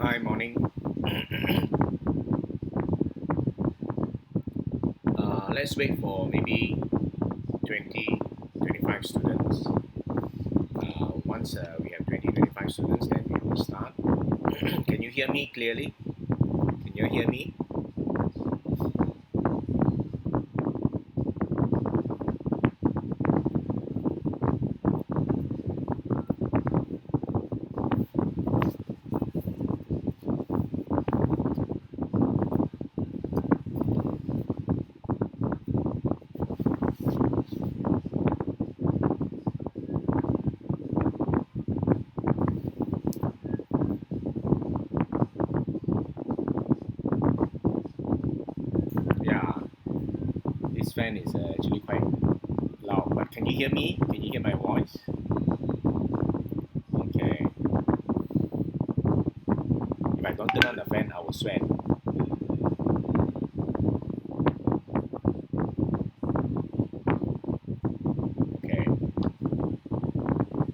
Hi, morning. Let's wait for maybe 20, 25 students. Once we have 20, 25 students, then we will start. Can you hear me clearly? Can you hear me? Yeah, this fan is actually quite loud, but can you hear me? Can you hear my voice? Okay. If I don't turn on the fan, I will sweat. Okay.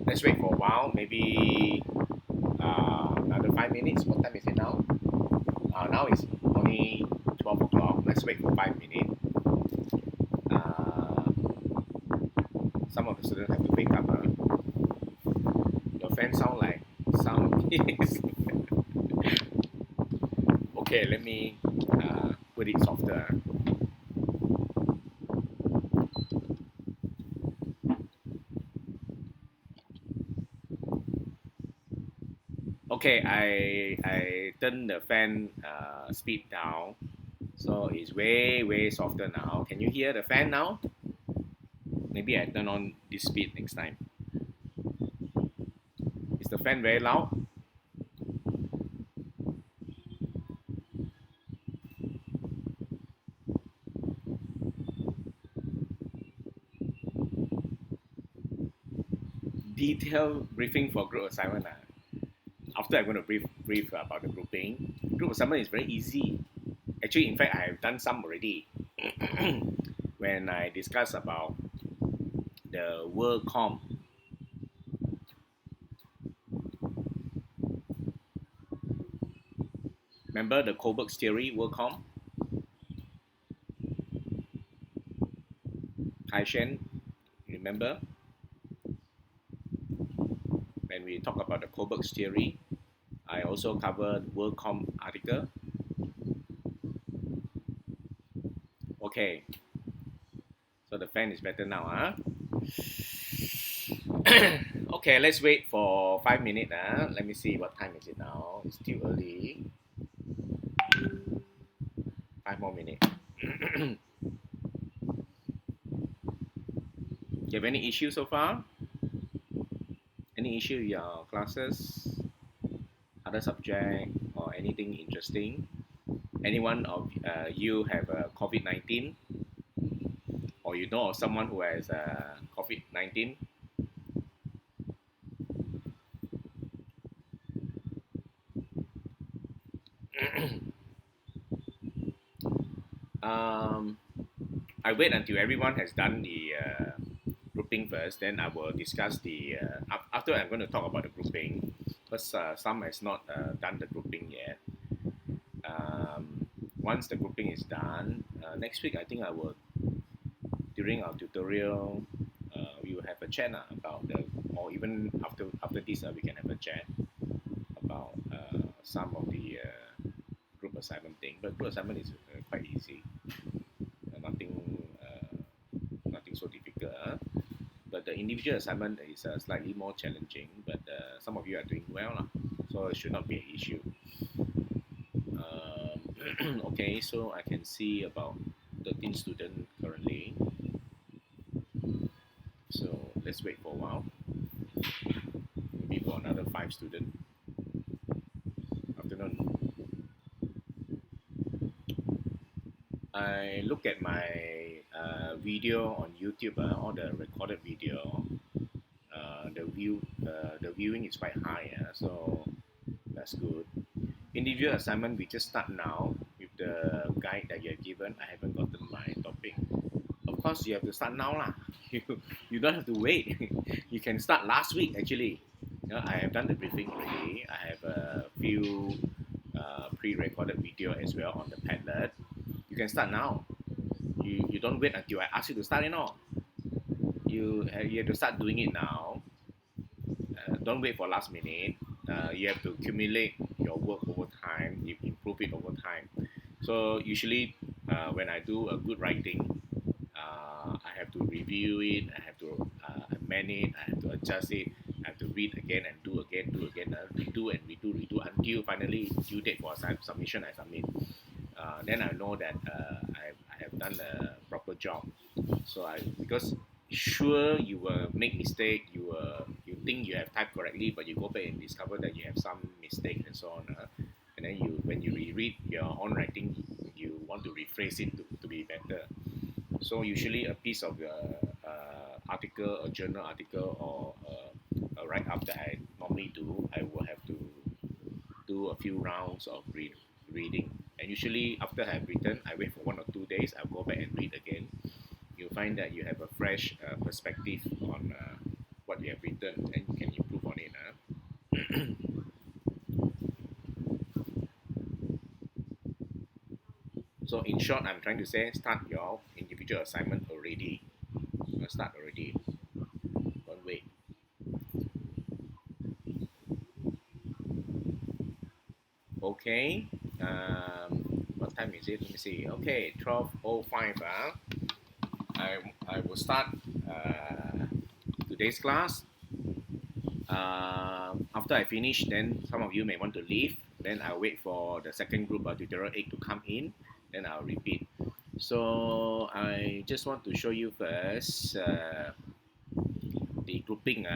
Let's wait for a while, maybe another 5 minutes. What time is it now? Now it's only 12 o'clock. Let's wait for 5 minutes. Uh, some of the students have to wake up. Your fan sound is okay. Let me put it softer. Okay, I turn the fan speed down, so it's way softer now. Can you hear the fan now? Maybe I turn on this speed next time. Is the fan very loud? Detailed briefing for group assignment. after I'm going to brief about the grouping. Group assignment is very easy. Actually, in fact, I have done some already. When I discuss about the WorldCom. Remember the Kohlberg's theory, WorldCom? Kai-Shen, remember? When we talk about the Kohlberg's theory, I also covered WorldCom article. Okay, so the fan is better now, huh? Okay, let's wait for 5 minutes. Let me see what time is it now. It's still early. 5 more minutes. You have any issues so far? Any issue in your classes, other subject, or anything interesting? Anyone of you have COVID-19, or you know of someone who has COVID-19? um, I wait until everyone has done the grouping first, then I will discuss the after I'm going to talk about the grouping, because some has not done the grouping yet. Once the grouping is done, next week I think I will, during our tutorial, we will have a chat about the, or even after this we can have a chat about some of the group assignment thing. But group assignment is quite easy, nothing so difficult. But the individual assignment is slightly more challenging. But some of you are doing well, so it should not be an issue. Okay, so I can see about 13 students currently. So let's wait for a while. Maybe for another 5 students. Afternoon. I look at my video on YouTube, all the recorded video. The viewing is quite high, so that's good. Individual assignment, we just start now with the guide that you have given. I haven't gotten my topic. Of course, you have to start now lah. You don't have to wait. You can start last week actually. I have done the briefing already. I have a few pre-recorded video as well on the Padlet. You can start now. You don't wait until I ask you to start, You have to start doing it now. Don't wait for last minute. You have to accumulate your work over time, you improve it over time. So usually when I do a good writing, I have to review it, I have to amend it, I have to adjust it, I have to read again and do again, redo and redo until finally due date for submission, I submit. Then I know that I have done a proper job. So because sure you will make mistake, you think you have typed correctly, but you go back and discover that you have some mistake and so on. And then when you reread your own writing, you want to rephrase it to be better. So usually a piece of article, a journal article, or a write-up that I normally do, I will have to do a few rounds of reading. And usually after I have written, I wait for 1 or 2 days, I'll go back and read again. You'll find that you have a fresh perspective on what you have written, and you can improve on it. So in short, I'm trying to say, start your individual assignment already. Start already. Don't wait. Okay. What time is it? Let me see. Okay, 12:05. I will start today's class. After I finish, then some of you may want to leave. Then I'll wait for the second group of tutorial 8 to come in. Then I'll repeat. So I just want to show you first the grouping.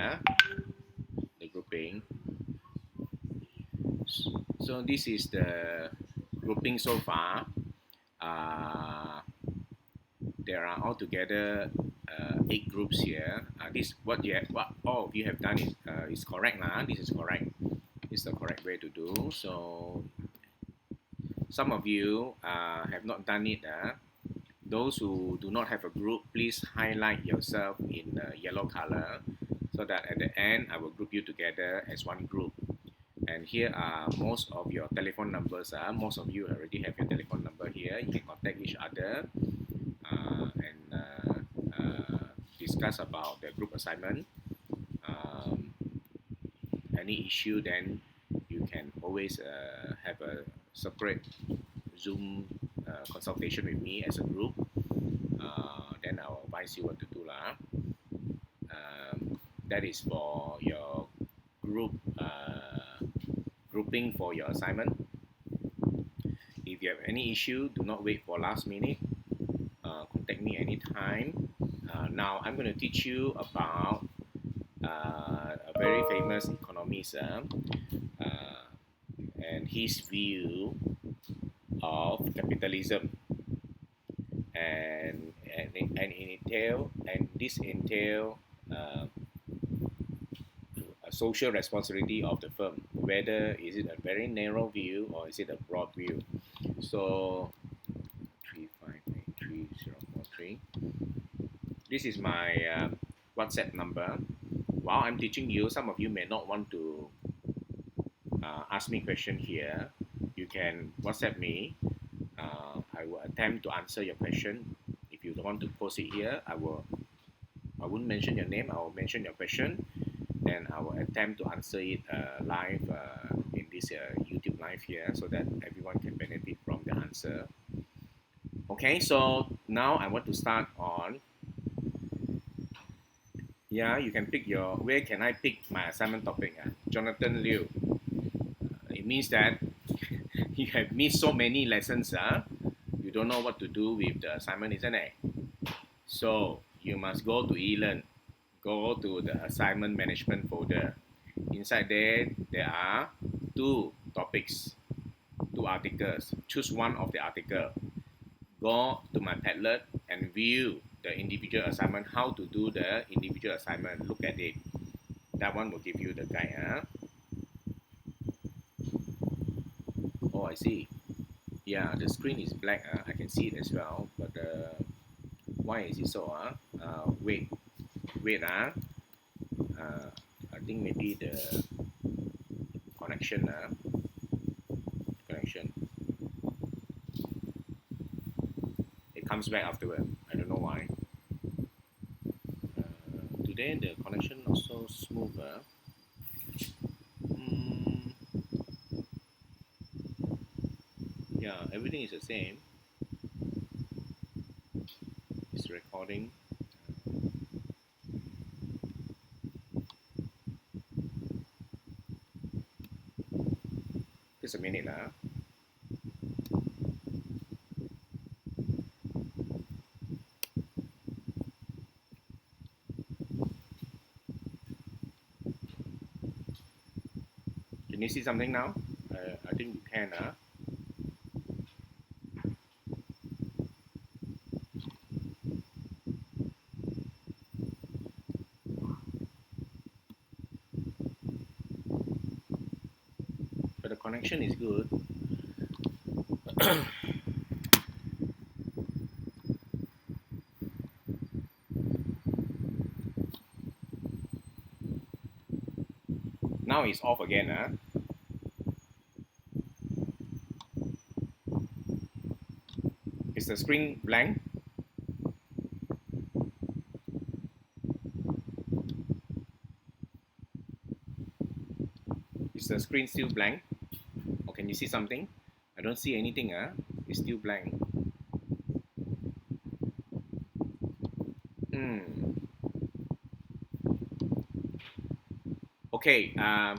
The grouping. So this is the grouping so far. There are altogether 8 groups here. This what all of you have done is correct. This is correct. is the correct way to do. So some of you have not done it. Those who do not have a group, please highlight yourself in yellow color so that at the end I will group you together as one group. And here are most of your telephone numbers. Most of you already have your telephone number here. You can contact each other and discuss about the group assignment. Any issue, then you can always have a separate Zoom consultation with me as a group. Then I'll advise you what to do lah. That is for your group grouping for your assignment. If you have any issue, do not wait for last minute. Contact me anytime. Now I'm going to teach you about a very famous economist and his view of capitalism, and this entail a social responsibility of the firm. Whether is it a very narrow view or is it a broad view? So 3583043. This is my WhatsApp number. While I'm teaching you, some of you may not want to ask me question here. You can WhatsApp me. I will attempt to answer your question. If you don't want to post it here, I won't mention your name. I will mention your question, and I will attempt to answer it live in this YouTube live here, so that everyone can benefit from the answer. Okay, so now I want to start on. Yeah, you can pick your. Where can I pick my assignment topic? Jonathan Liu. It means that you have missed so many lessons. You don't know what to do with the assignment, isn't it? So you must go to eLearn. Go to the assignment management folder. Inside there are 2 topics, 2 articles. Choose one of the article. Go to my Padlet and view the individual assignment, how to do the individual assignment. Look at it. That one will give you the guide. Oh, I see. Yeah, the screen is black. I can see it as well. But why is it so? Wait. I think maybe the connection. It comes back afterward. I don't know why. Today the connection not so smooth. Yeah, everything is the same. It's recording. Just a minute. Can you see something now? I think you can. But the connection is good. Now it's off again. Is the screen blank? Is the screen still blank? Or can you see something? I don't see anything. It's still blank. Okay. I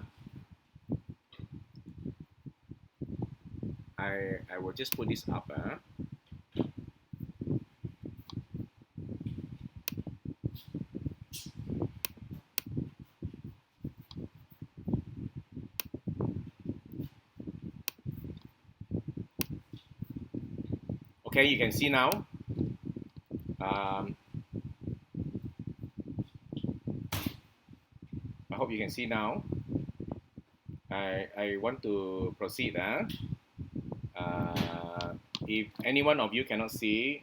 will just put this up. Okay, you can see now. I hope you can see now. I want to proceed. If any one of you cannot see,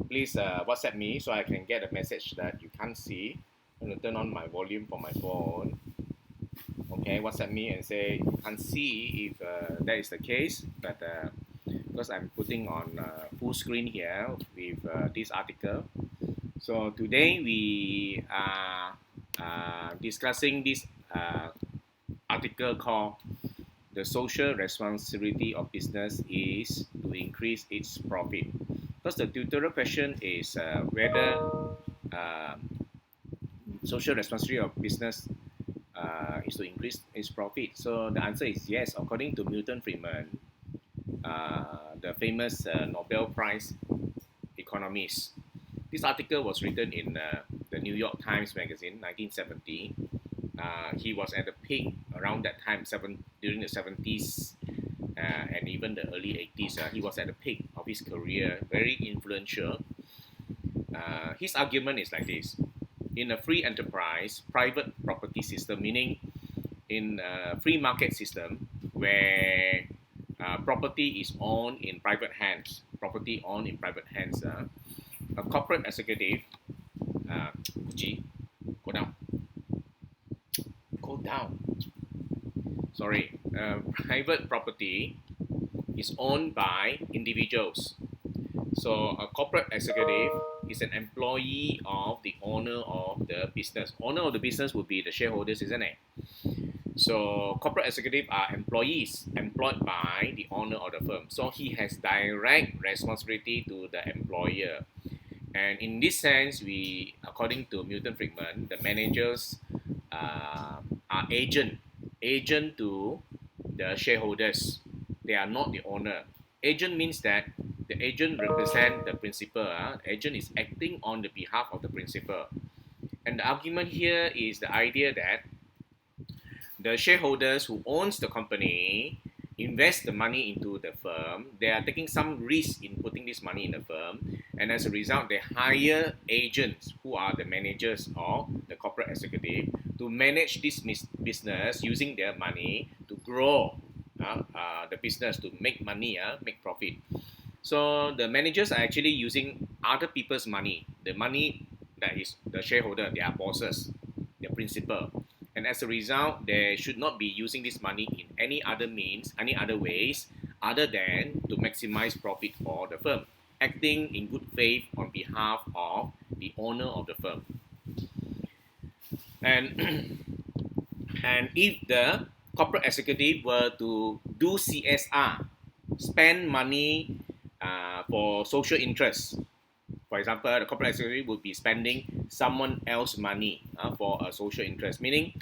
please WhatsApp me so I can get a message that you can't see. I'm going to turn on my volume for my phone. Okay, WhatsApp me and say you can't see if that is the case, but because I'm putting on full screen here with this article. So today we are discussing this article called "The Social Responsibility of Business is to Increase its Profit." Because the tutorial question is whether uh, social responsibility of business is to increase its profit. So the answer is yes, according to Milton Friedman, the famous Nobel Prize economist. This article was written in the New York Times magazine, 1970. He was at the peak around that time, during the 70s and even the early 80s. He was at the peak of his career, very influential. His argument is like this. In a free enterprise, private property system, meaning in a free market system where property is owned in private hands, a corporate executive, Gucci, go down, sorry, private property is owned by individuals. So a corporate executive is an employee of the owner of the business. Owner of the business would be the shareholders, isn't it? So corporate executives are employees employed by the owner of the firm. So he has direct responsibility to the employer. And in this sense, according to Milton Friedman, the managers are agent to the shareholders. They are not the owner. Agent means that the agent represents the principal. Agent is acting on the behalf of the principal. And the argument here is the idea that the shareholders who owns the company invest the money into the firm. They are taking some risk in putting this money in the firm, and as a result, they hire agents who are the managers of the corporate executive to manage this business using their money to grow the business, to make money, make profit. So the managers are actually using other people's money, the money that is the shareholder, their bosses, their principal. And as a result, they should not be using this money in any other means, any other ways, other than to maximize profit for the firm, acting in good faith on behalf of the owner of the firm. And and if the corporate executive were to do CSR, spend money for social interests, for example, the corporate executive would be spending someone else's money for a social interest, meaning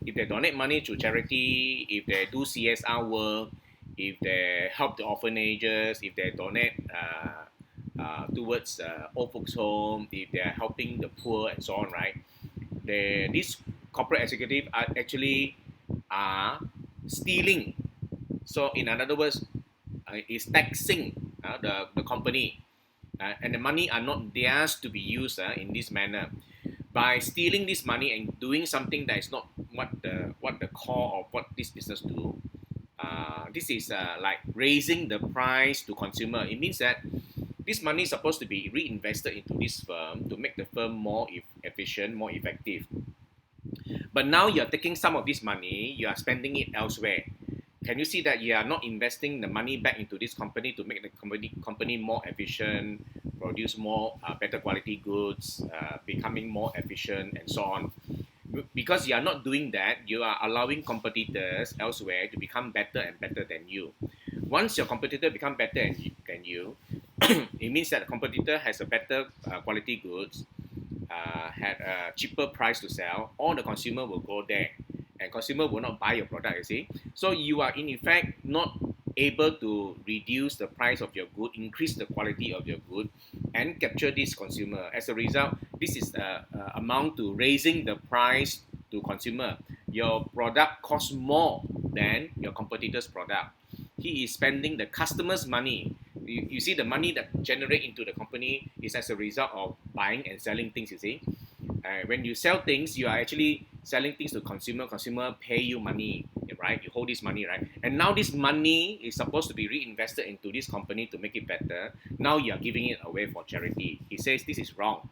if they donate money to charity, if they do CSR work, if they help the orphanages, if they donate towards old folks home, if they are helping the poor and so on, right? These corporate executives are actually stealing. So in other words, is taxing the company, and the money are not theirs to be used in this manner. By stealing this money and doing something that is not what the core of what this business do, this is like raising the price to consumer. It means that this money is supposed to be reinvested into this firm to make the firm more efficient, more effective. But now you're taking some of this money, you are spending it elsewhere. Can you see that you are not investing the money back into this company to make the company more efficient, produce more better quality goods, becoming more efficient, and so on? Because you are not doing that, you are allowing competitors elsewhere to become better and better than you. Once your competitor become better than you, it means that the competitor has a better quality goods, had a cheaper price to sell. All the consumer will go there, and consumer will not buy your product. You see, so you are in effect not able to reduce the price of your good, increase the quality of your good, and capture this consumer. As a result, this is amount to raising the price to consumer. Your product costs more than your competitor's product. He is spending the customer's money. You see, the money that generate into the company is as a result of buying and selling things. You see, when you sell things, you are actually selling things to consumer. Consumer pay you money. right? You hold this money, right? And now this money is supposed to be reinvested into this company to make it better. Now you are giving it away for charity. He says this is wrong.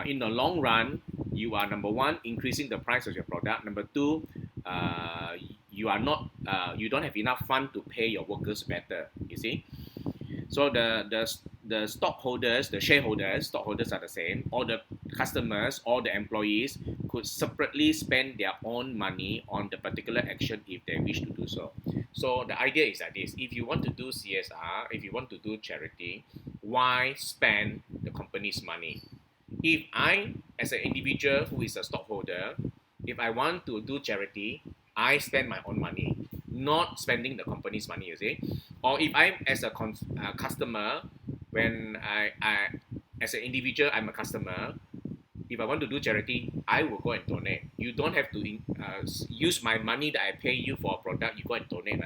In the long run, you are number one increasing the price of your product. Number two, you are not you don't have enough fund to pay your workers better. You see, so the stockholders, the shareholders, stockholders are the same. All the customers, all the employees could separately spend their own money on the particular action if they wish to do so. So the idea is that this: if you want to do CSR, if you want to do charity, why spend the company's money? If I, as an individual who is a stockholder, if I want to do charity, I spend my own money, not spending the company's money, you see. Or if I'm as a customer, when as an individual, I'm a customer, if I want to do charity, I will go and donate. You don't have to use my money that I pay you for a product, you go and donate.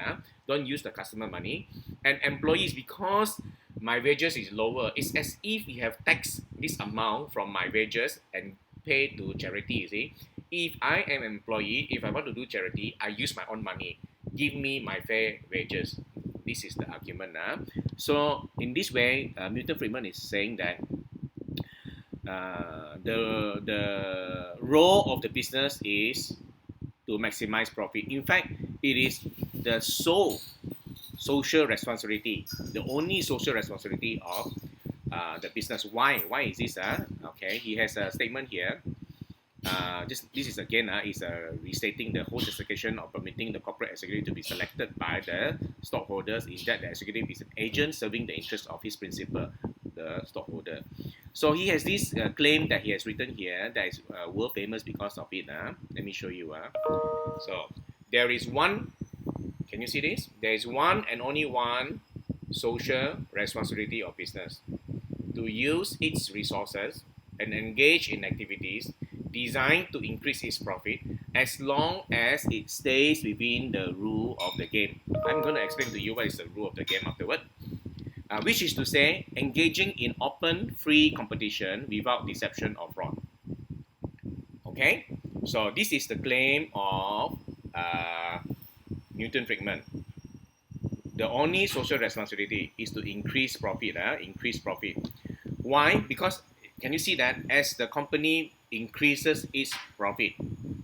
Don't use the customer money. And employees, because my wages is lower, it's as if you have taxed this amount from my wages and pay to charity, you see. If I am an employee, if I want to do charity, I use my own money. Give me my fair wages. This is the argument. So in this way, Milton Friedman is saying that the role of the business is to maximize profit. In fact, it is the sole social responsibility, the only social responsibility of the business. Why? Why is this? Okay, he has a statement here. This is again is restating the whole justification of permitting the corporate executive to be selected by the stockholders is that the executive is an agent serving the interest of his principal, the stockholder. So he has this claim that he has written here that is world famous because of it. Let me show you. So there is one. Can you see this? There is one and only one social responsibility of business: to use its resources and engage in activities designed to increase its profit as long as it stays within the rule of the game. I'm going to explain to you what is the rule of the game afterward. Which is to say, engaging in open, free competition without deception or fraud. Okay? So this is the claim of Milton Friedman. The only social responsibility is to increase profit. Increase profit. Why? Because can you see that as the company increases its profit,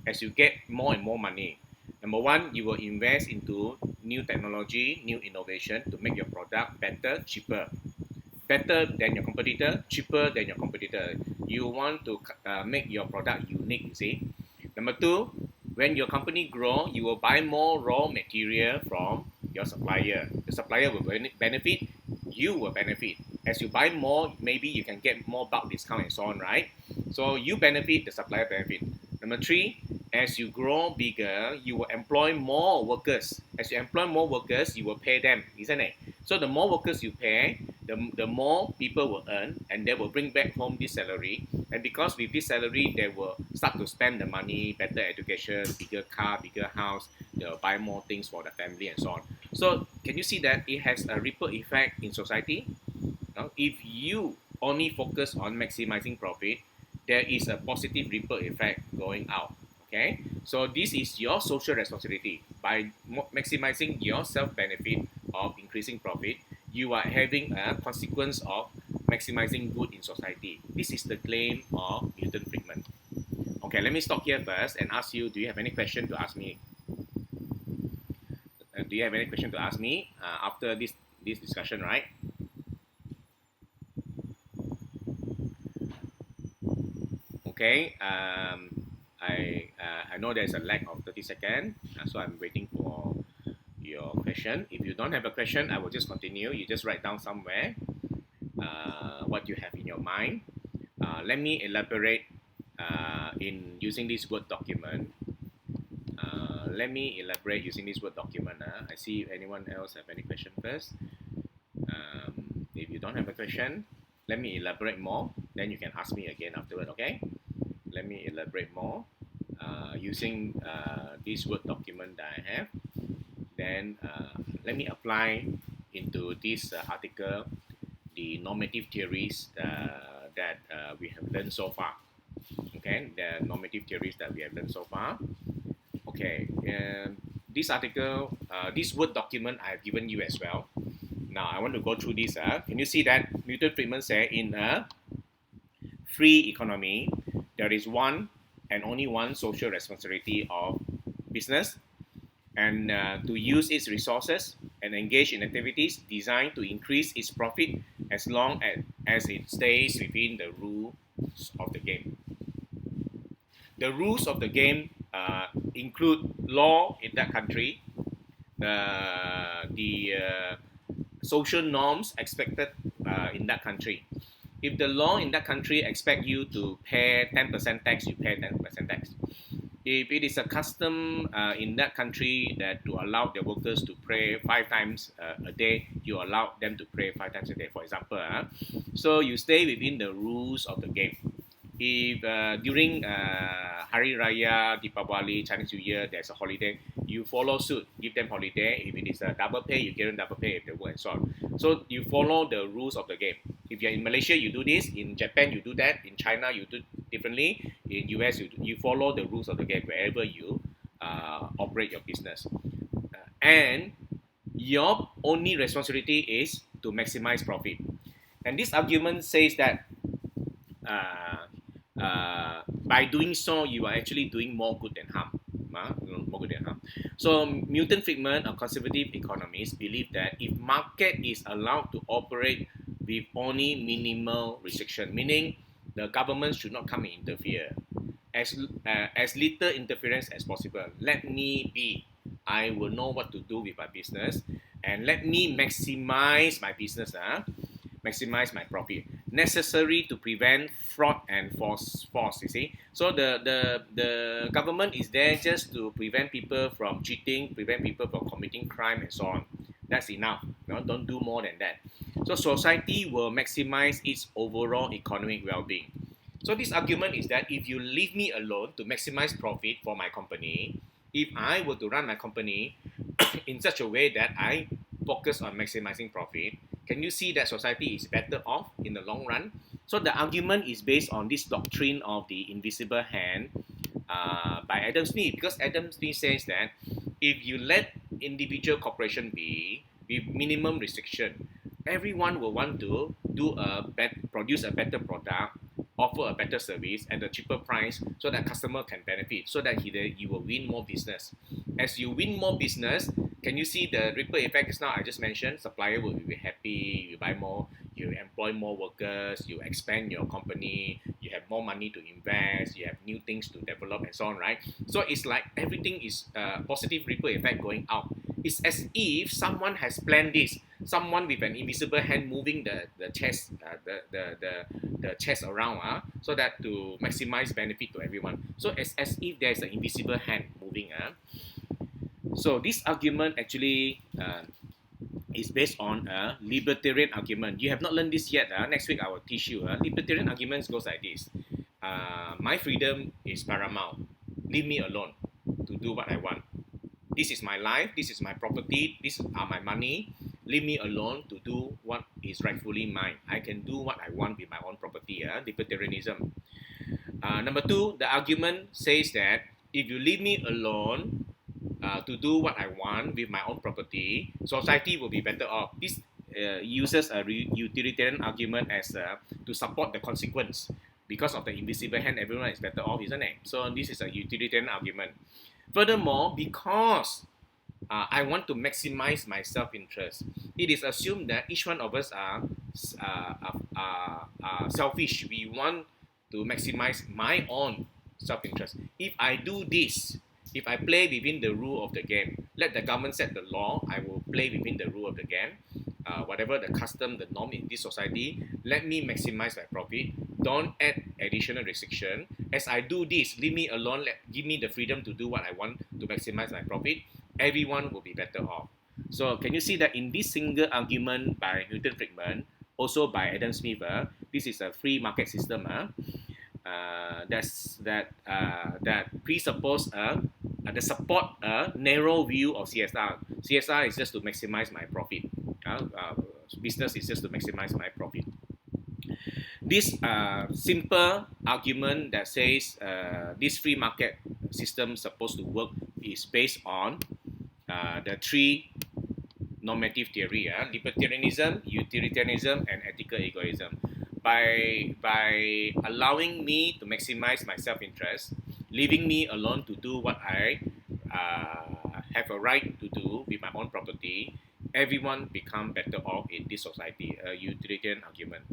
as you get more and more money, number one, you will invest into new technology, new innovation to make your product better, cheaper. Better than your competitor, cheaper than your competitor. You want to make your product unique, you see. Number two, when your company grow, you will buy more raw material from your supplier. The supplier will benefit, you will benefit. As you buy more, maybe you can get more bulk discount and so on, right? So you benefit, the supplier benefit. Number three, as you grow bigger, you will employ more workers. As you employ more workers, you will pay them, isn't it? So the more workers you pay, the more people will earn, and they will bring back home this salary. And because with this salary, they will start to spend the money, better education, bigger car, bigger house. They'll buy more things for the family and so on. So can you see that it has a ripple effect in society? Now, if you only focus on maximizing profit, there is a positive ripple effect going out. Okay, so this is your social responsibility. By maximizing your self-benefit of increasing profit, you are having a consequence of maximizing good in society. This is the claim of Milton Friedman. Okay, let me stop here first and ask you, do you have any question to ask me? Do you have any question to ask me after this discussion, right? Okay, I know there's a lag of 30 seconds, so I'm waiting for your question. If you don't have a question, I will just continue. You just write down somewhere what you have in your mind. Let me elaborate in using this Word document. Let me elaborate using this Word document. I see if anyone else have any question first. If you don't have a question, let me elaborate more. Then you can ask me again afterward, okay? Let me elaborate more using this Word document that I have. Then let me apply into this article the normative theories that we have learned so far. Okay, the normative theories that we have learned so far. Okay, this article, this Word document I have given you as well. Now I want to go through this. Can you see that Milton Friedman said in a free economy, there is one and only one social responsibility of business, and to use its resources and engage in activities designed to increase its profit as long as it stays within the rules of the game. The rules of the game include law in that country, the social norms expected in that country. If the law in that country expect you to pay 10% tax, you pay 10% tax. If it is a custom in that country that to allow their workers to pray 5 times a day, you allow them to pray 5 times a day, for example. So you stay within the rules of the game. If during Hari Raya, Deepavali, Chinese New Year, there's a holiday, you follow suit, give them holiday. If it is a double pay, you give them double pay if they work and so on. So you follow the rules of the game. If you're in Malaysia, you do this. In Japan, you do that. In China, you do differently. In US, you follow the rules of the game wherever you operate your business. And your only responsibility is to maximize profit. And this argument says that by doing so, you are actually doing more good than harm. More good than harm. So Milton Friedman, a conservative economist, believed that if market is allowed to operate with only minimal restriction, meaning the government should not come and interfere, as little interference as possible. Let me be. I will know what to do with my business, and let me maximize my business. Maximize my profit, necessary to prevent fraud and force. You see, so the government is there just to prevent people from cheating, prevent people from committing crime and so on. That's enough. Don't do more than that. So society will maximize its overall economic well-being. So this argument is that if you leave me alone to maximize profit for my company, if I were to run my company in such a way that I focus on maximizing profit, can you see that society is better off in the long run? So the argument is based on this doctrine of the invisible hand by Adam Smith, because Adam Smith says that if you let individual corporation be with minimum restriction, everyone will want to produce a better product, offer a better service at a cheaper price so that customer can benefit, so that he will win more business. As you win more business, can you see the ripple effect just now I just mentioned? Supplier will be happy, you buy more, you employ more workers, you expand your company, you have more money to invest, you have new things to develop and so on, right? So it's like everything is a positive ripple effect going out. It's as if someone has planned this, someone with an invisible hand moving the chest, the chest around, so that to maximize benefit to everyone. So as if there's an invisible hand moving. So this argument actually is based on a libertarian argument. You have not learned this yet. Next week I will teach you. Libertarian arguments goes like this. My freedom is paramount. Leave me alone to do what I want. This is my life. This is my property. These are my money. Leave me alone to do what is rightfully mine. I can do what I want with my own property. Libertarianism. Number two, the argument says that if you leave me alone to do what I want with my own property, society will be better off. This uses a utilitarian argument as to support the consequence. Because of the invisible hand, everyone is better off, isn't it? So this is a utilitarian argument. Furthermore, because I want to maximize my self-interest, it is assumed that each one of us are selfish. We want to maximize my own self-interest. If I do this, if I play within the rule of the game, let the government set the law, I will play within the rule of the game. Whatever the custom, the norm in this society, let me maximize my profit. Don't add additional restriction. As I do this, leave me alone, give me the freedom to do what I want to maximize my profit. Everyone will be better off. So can you see that in this single argument by Milton Friedman, also by Adam Smith, this is a free market system. That presuppose the support a narrow view of CSR. CSR is just to maximize my profit. Business is just to maximize my profit. This simple argument that says this free market system supposed to work is based on the three normative theory, libertarianism, utilitarianism, and ethical egoism. By allowing me to maximize my self-interest, leaving me alone to do what I have a right to do with my own property, everyone become better off in this society. A utilitarian argument.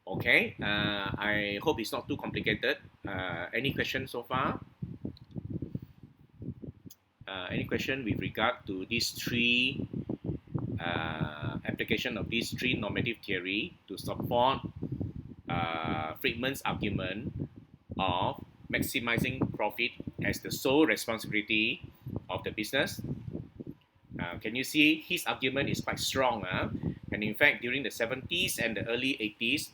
Okay, I hope it's not too complicated. Any questions so far? Any question with regard to these three application of these three normative theory to support Friedman's argument of maximizing profit as the sole responsibility of the business? Can you see his argument is quite strong? And in fact, during the 70s and the early 80s,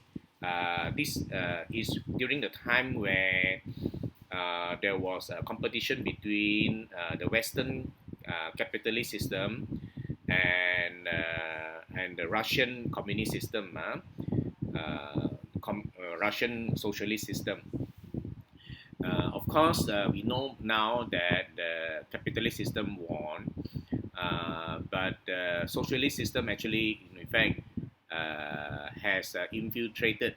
this is during the time where there was a competition between the Western capitalist system and the Russian communist system, Russian socialist system. Of course, we know now that the capitalist system won, but the socialist system actually, in fact, has infiltrated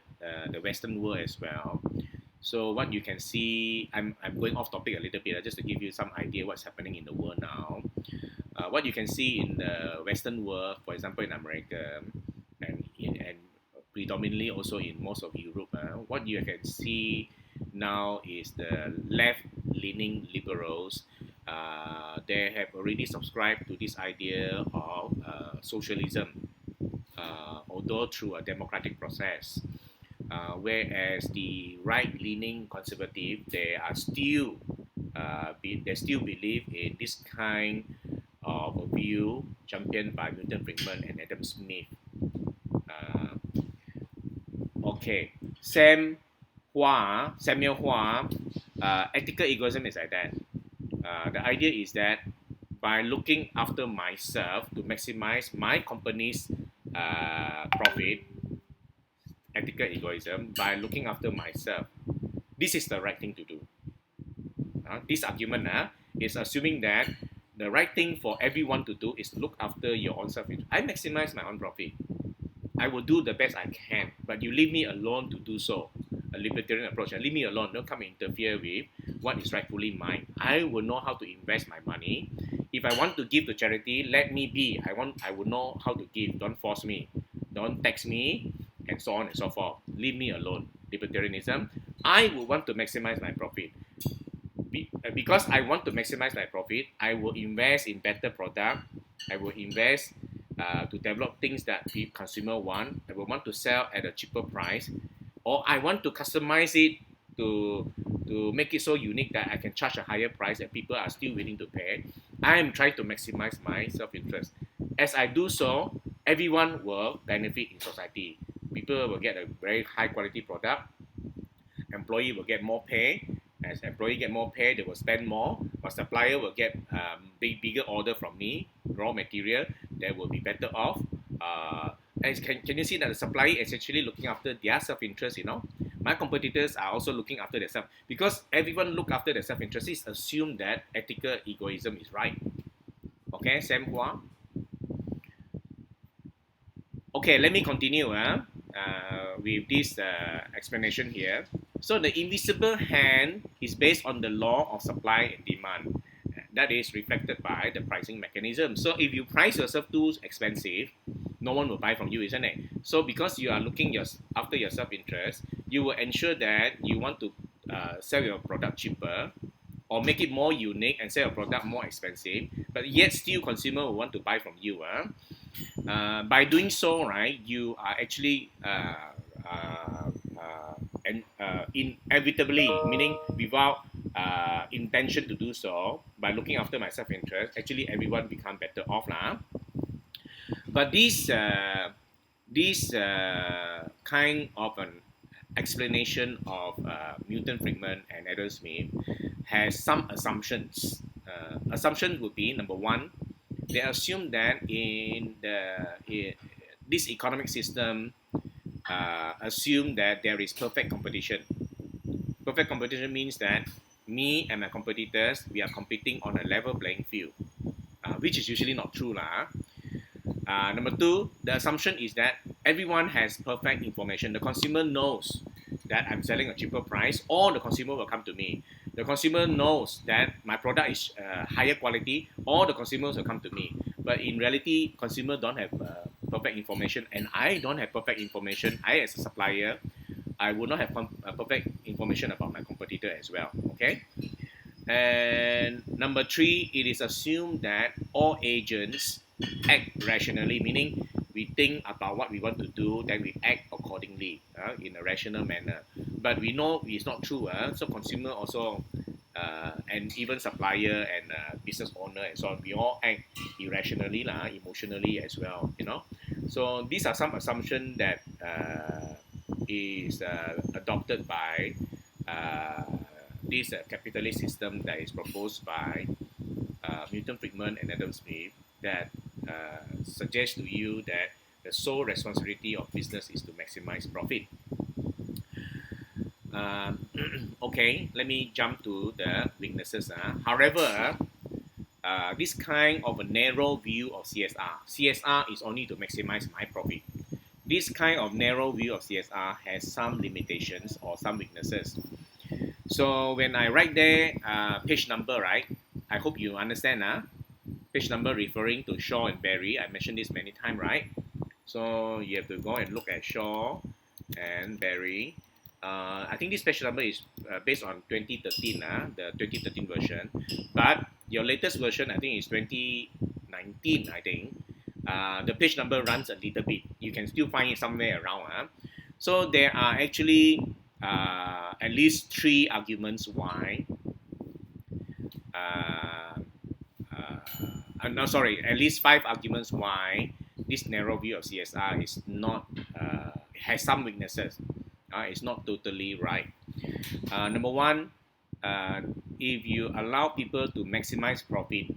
the Western world as well. So what you can see, I'm going off topic a little bit, just to give you some idea what's happening in the world now. What you can see in the Western world, for example, in America, and predominantly also in most of Europe, what you can see now is the left-leaning liberals. They have already subscribed to this idea of socialism, although through a democratic process. Whereas the right-leaning conservative, they still believe in this kind of a view championed by Milton Friedman and Adam Smith. Okay, Samuel Hua, ethical egoism is like that. The idea is that by looking after myself to maximize my company's profit, ethical egoism, by looking after myself, this is the right thing to do. This argument is assuming that the right thing for everyone to do is to look after your own self-interest. I maximize my own profit. I will do the best I can, but you leave me alone to do so. A libertarian approach. Leave me alone. Don't come and interfere with what is rightfully mine. I will know how to invest my money. If I want to give to charity, let me be. I will know how to give. Don't force me. Don't tax me, and so on and so forth. Leave me alone. Libertarianism. I will want to maximize my profit. Because I want to maximize my profit, I will invest in better product. I will invest to develop things that the consumer want. I will want to sell at a cheaper price, or I want to customize it to make it so unique that I can charge a higher price and people are still willing to pay. I am trying to maximize my self-interest. As I do so, everyone will benefit in society. People will get a very high quality product. Employee will get more pay. As employee get more pay, they will spend more. But supplier will get bigger order from me, raw material. They will be better off. And can you see that the supplier is actually looking after their self-interest, My competitors are also looking after themselves. Because everyone look after their self-interest, it's assumed that ethical egoism is right. Okay, Sam Hua? Okay, let me continue with this explanation here. So the invisible hand is based on the law of supply and demand. That is reflected by the pricing mechanism. So if you price yourself too expensive, no one will buy from you, isn't it? So because you are looking after your self-interest, you will ensure that you want to sell your product cheaper or make it more unique and sell your product more expensive, but yet still consumer will want to buy from you. By doing so, right, you are actually inevitably, meaning without intention to do so, by looking after my self-interest, actually everyone become better off lah. But this kind of an explanation of Milton Friedman and Adam Smith has some assumptions. Assumption would be, number one, they assume that in this economic system, assume that there is perfect competition. Perfect competition means that me and my competitors, we are competing on a level playing field. which is usually not true lah. Number two, the assumption is that everyone has perfect information. The consumer knows that I'm selling a cheaper price, or the consumer will come to me. The consumer knows that my product is higher quality, or the consumers will come to me. But in reality, consumer don't have perfect information, and I don't have perfect information. I, as a supplier, I will not have perfect information about my competitor as well. Okay. And number three, it is assumed that all agents act rationally, meaning we think about what we want to do, then we act accordingly in a rational manner. But we know it's not true. So consumer also, and even supplier and business owner and so on, we all act irrationally, emotionally as well. So these are some assumptions that is adopted by this capitalist system that is proposed by Milton Friedman and Adam Smith, that suggests to you that the sole responsibility of business is to maximize profit. Okay, let me jump to the weaknesses. However, this kind of a narrow view of CSR is only to maximize my profit. This kind of narrow view of CSR has some limitations or some weaknesses. So when I write there, page number, right? I hope you understand. Page number referring to Shaw and Barry. I mentioned this many times, right? So you have to go and look at Shaw and Barry. I think this page number is based on 2013, the 2013 version. But your latest version, I think, is 2019, I think. The page number runs a little bit. You can still find it somewhere around. So there are actually at least three arguments why. No, sorry, at least five arguments why this narrow view of CSR is not has some weaknesses. It's not totally right. Number one, if you allow people to maximize profit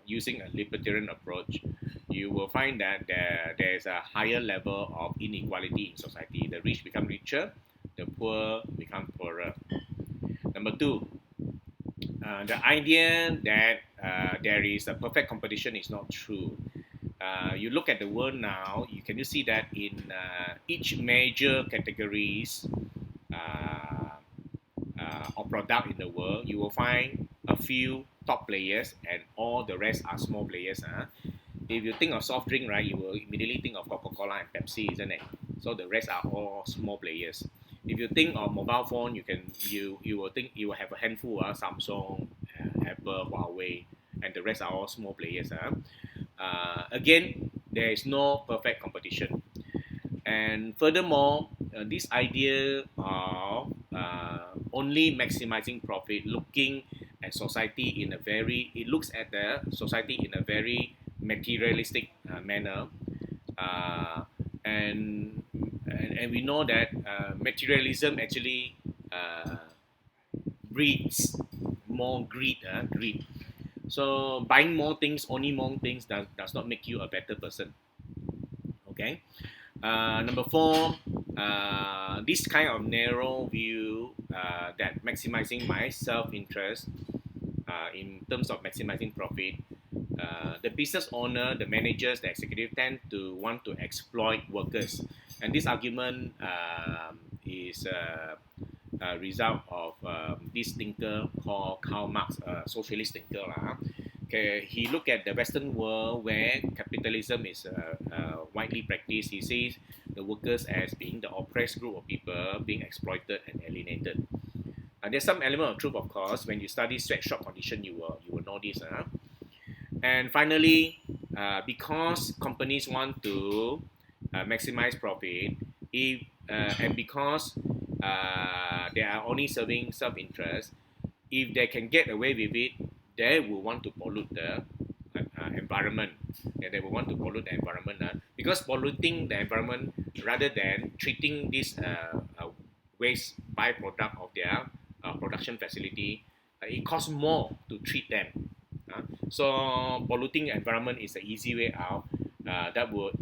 using a libertarian approach, you will find that there's a higher level of inequality in society. The rich become richer, the poor become poorer. Number two, the idea that there is a perfect competition is not true. You look at the world now, you can see that in each major categories of product in the world, you will find a few top players and all the rest are small players. If you think of soft drink, right, you will immediately think of Coca-Cola and Pepsi, isn't it? So the rest are all small players. If you think of mobile phone, you will think you will have a handful of Samsung, Apple, Huawei, and the rest are all small players. Again, there is no perfect competition. And furthermore, this idea of only maximizing profit, looking at society in a very, it looks at the society in a very materialistic manner, and we know that materialism actually breeds more greed. So buying more things, owning more things does not make you a better person. Okay. Number four, this kind of narrow view that maximizing my self-interest in terms of maximizing profit, the business owner, the managers, the executive tend to want to exploit workers. And this argument is a result of this thinker called Karl Marx, a socialist thinker. Okay, he looked at the Western world where capitalism is widely practiced. He sees the workers as being the oppressed group of people being exploited and alienated. There's some element of truth, of course. When you study sweatshop condition, you will know this. And finally, because companies want to maximize profit, and because they are only serving self-interest, if they can get away with it, they will want to pollute the environment. And they will want to pollute the environment because polluting the environment rather than treating this waste byproduct of their production facility, it costs more to treat them. So polluting the environment is the easy way out that would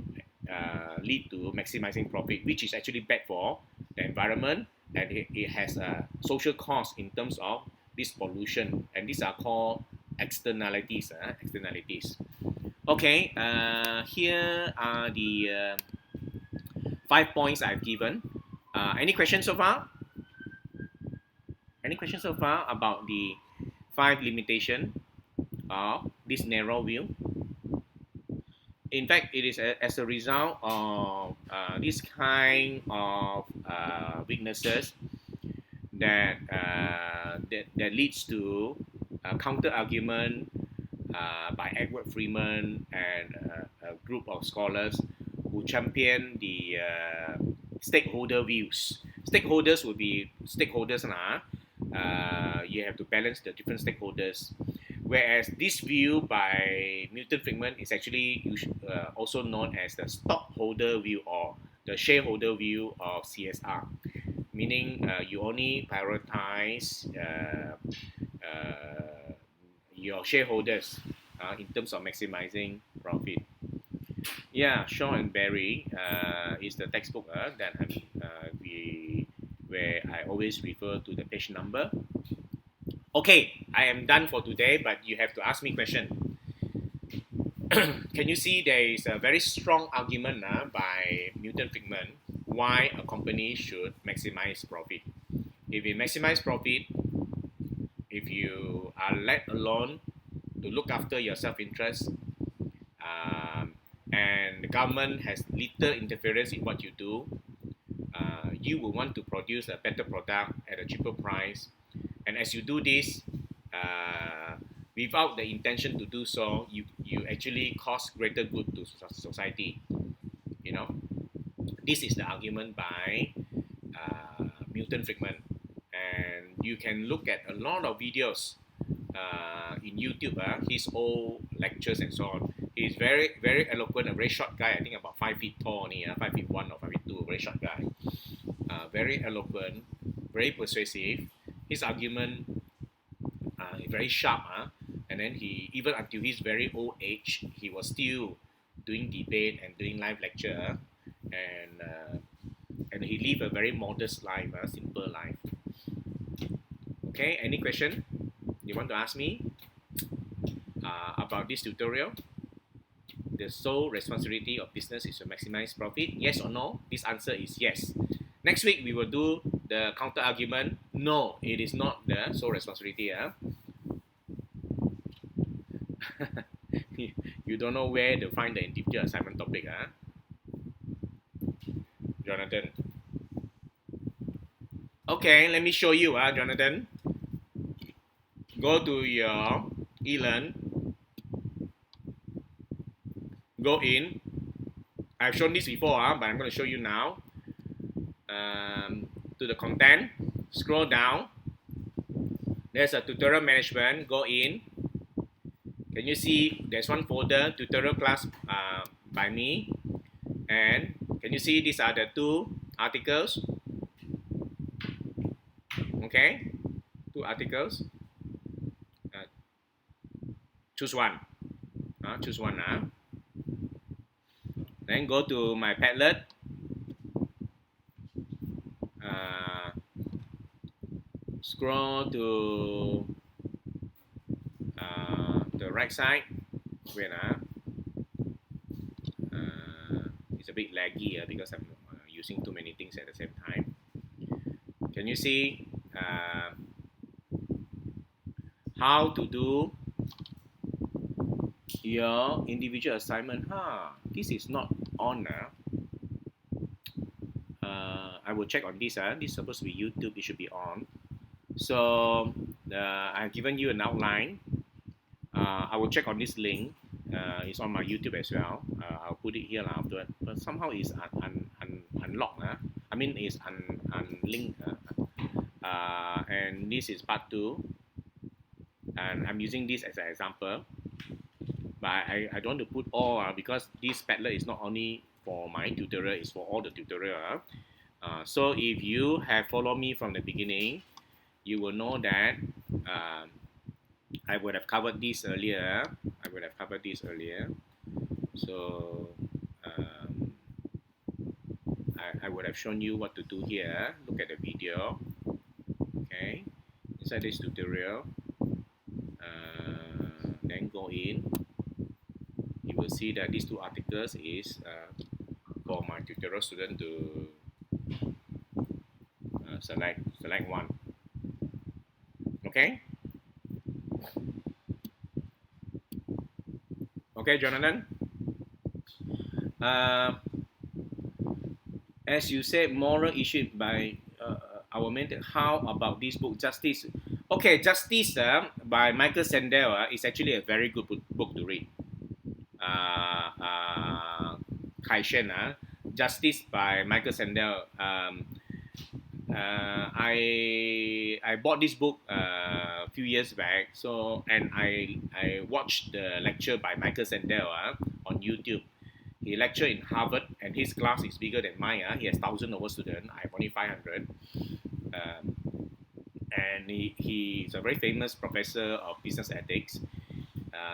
lead to maximizing profit, which is actually bad for the environment, and it has a social cost in terms of this pollution, and these are called externalities. Externalities. Okay, here are the 5 points I've given. Any questions so far? Any questions so far about the 5 limitation of this narrow view? In fact, it is as a result of this kind of weaknesses that leads to a counter argument by Edward Freeman and a group of scholars who champion the stakeholder views. Stakeholders would be stakeholders, you have to balance the different stakeholders. Whereas this view by Milton Friedman is actually also known as the stockholder view or the shareholder view of CSR, meaning you only prioritize your shareholders in terms of maximizing profit. Yeah, Shaw and Barry is the textbook that where I always refer to the page number. Okay, I am done for today, but you have to ask me question. Can you see there is a very strong argument by Milton Friedman why a company should maximize profit? If you maximize profit, if you are let alone to look after your self-interest, and the government has little interference in what you do, you will want to produce a better product at a cheaper price. And as you do this, without the intention to do so, you actually cause greater good to society. You know, this is the argument by Milton Friedman, and you can look at a lot of videos in YouTube, his old lectures and so on. He's very, very eloquent, a very short guy. I think about 5 feet tall, only 5'1" or 5'2", very short guy. Very eloquent, very persuasive. His argument is very sharp, and then he, even until his very old age, he was still doing debate and doing live lecture, and he lived a very modest life, a simple life. Okay, any question you want to ask me about this tutorial? The sole responsibility of business is to maximize profit. Yes or no? This answer is yes. Next week we will do the counter argument. No, it is not the sole responsibility. You don't know where to find the individual assignment topic. Jonathan. Okay, let me show you, Jonathan. Go to your eLearn. Go in. I've shown this before, but I'm going to show you now. To the content, scroll down. There's a tutorial management. Go in. Can you see there's one folder, tutorial class by me, and can you see these are the 2 articles? Okay, 2 articles. Choose one. Choose one. Then go to my Padlet. Scroll to the right side. Wait, it's a bit laggy because I'm using too many things at the same time. Can you see how to do your individual assignment? This is not on now. I will check on this. This is supposed to be YouTube. It should be on. So I've given you an outline. I will check on this link. It's on my YouTube as well. I'll put it here after. But somehow it's unlocked. I mean, it's unlinked. And this is part 2. And I'm using this as an example. But I don't want to put all because this Padlet is not only for my tutorial, it's for all the tutorial. So if you have followed me from the beginning, you will know that I would have covered this earlier. So I would have shown you what to do here. Look at the video. Okay, inside this tutorial. go in, you will see that these two articles is for my tutorial student to select one. Okay. Okay, Jonathan. Uh, as you said, moral issue by our mentor. How about this book, Justice? Okay, Justice by Michael Sandel is actually a very good book to read. Kai Shen, Justice by Michael Sandel. I bought this book a few years back. So and I watched the lecture by Michael Sandel on YouTube. He lectured in Harvard, and his class is bigger than mine. He has 1,000 over students. I have only 500. Um, and he's a very famous professor of business ethics.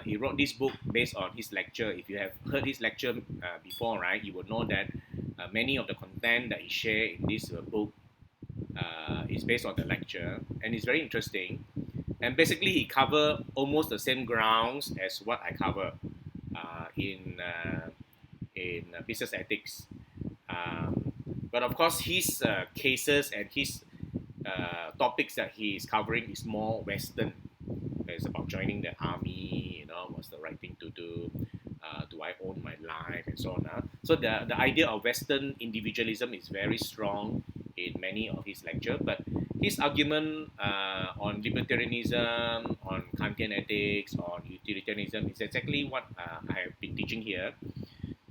He wrote this book based on his lecture. If you have heard his lecture before, right, you will know that many of the content that he shared in this book is based on the lecture, and it's very interesting. And basically, he covered almost the same grounds as what I cover in business ethics. But of course, his cases and his topics that he is covering is more Western. It's about joining the army, what's the right thing to do, do I own my life, and so on. So the idea of Western individualism is very strong in many of his lectures, but his argument on libertarianism, on Kantian ethics, on utilitarianism is exactly what I have been teaching here.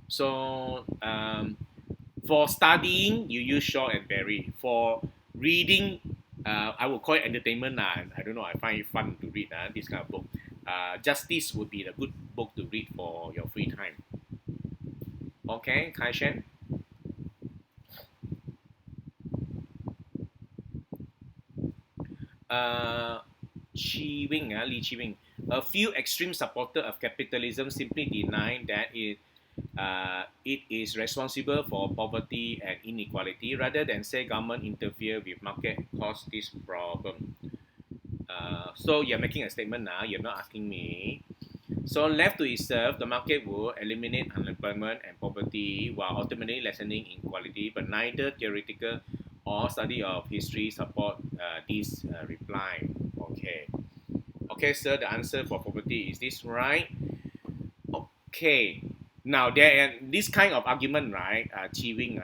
So for studying, you use Shaw and Barrie. For reading, I would call it entertainment. I don't know, I find it fun to read this kind of book. Justice would be the good book to read for your free time. Okay, Kai Shen? Chi Wing, Li Chi Wing. A few extreme supporters of capitalism simply deny that it is responsible for poverty and inequality rather than say government interfere with market and cause this problem. So you're making a statement now, you're not asking me. So left to itself, the market will eliminate unemployment and poverty while ultimately lessening inequality, but neither theoretical or study of history support this reply. Okay. Okay, sir, the answer for poverty, is this right? Okay. Now, this kind of argument, right, Chi Wing,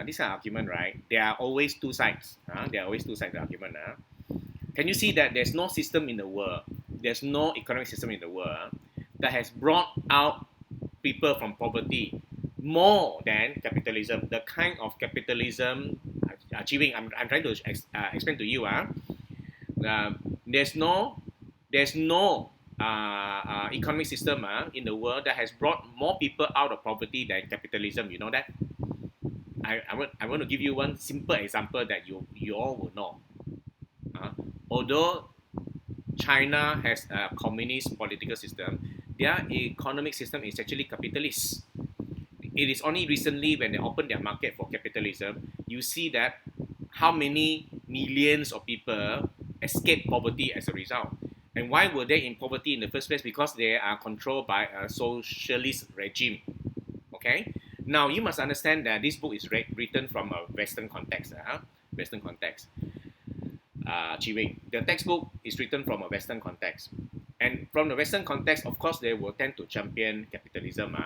this kind of argument, right, there are always two sides. There are always two sides of the argument. Can you see that there's no system in the world, there's no economic system in the world that has brought out people from poverty more than capitalism? The kind of capitalism, achieving, I'm trying to explain to you. There's no economic system in the world that has brought more people out of poverty than capitalism. You know that? I want to give you one simple example that you all will know. Although China has a communist political system, their economic system is actually capitalist. It is only recently when they opened their market for capitalism, you see that how many millions of people escape poverty as a result. And why were they in poverty in the first place? Because they are controlled by a socialist regime. Okay? Now, you must understand that this book is written from a Western context. Western context. Chi Wing. The textbook is written from a Western context. And from the Western context, of course, they will tend to champion capitalism.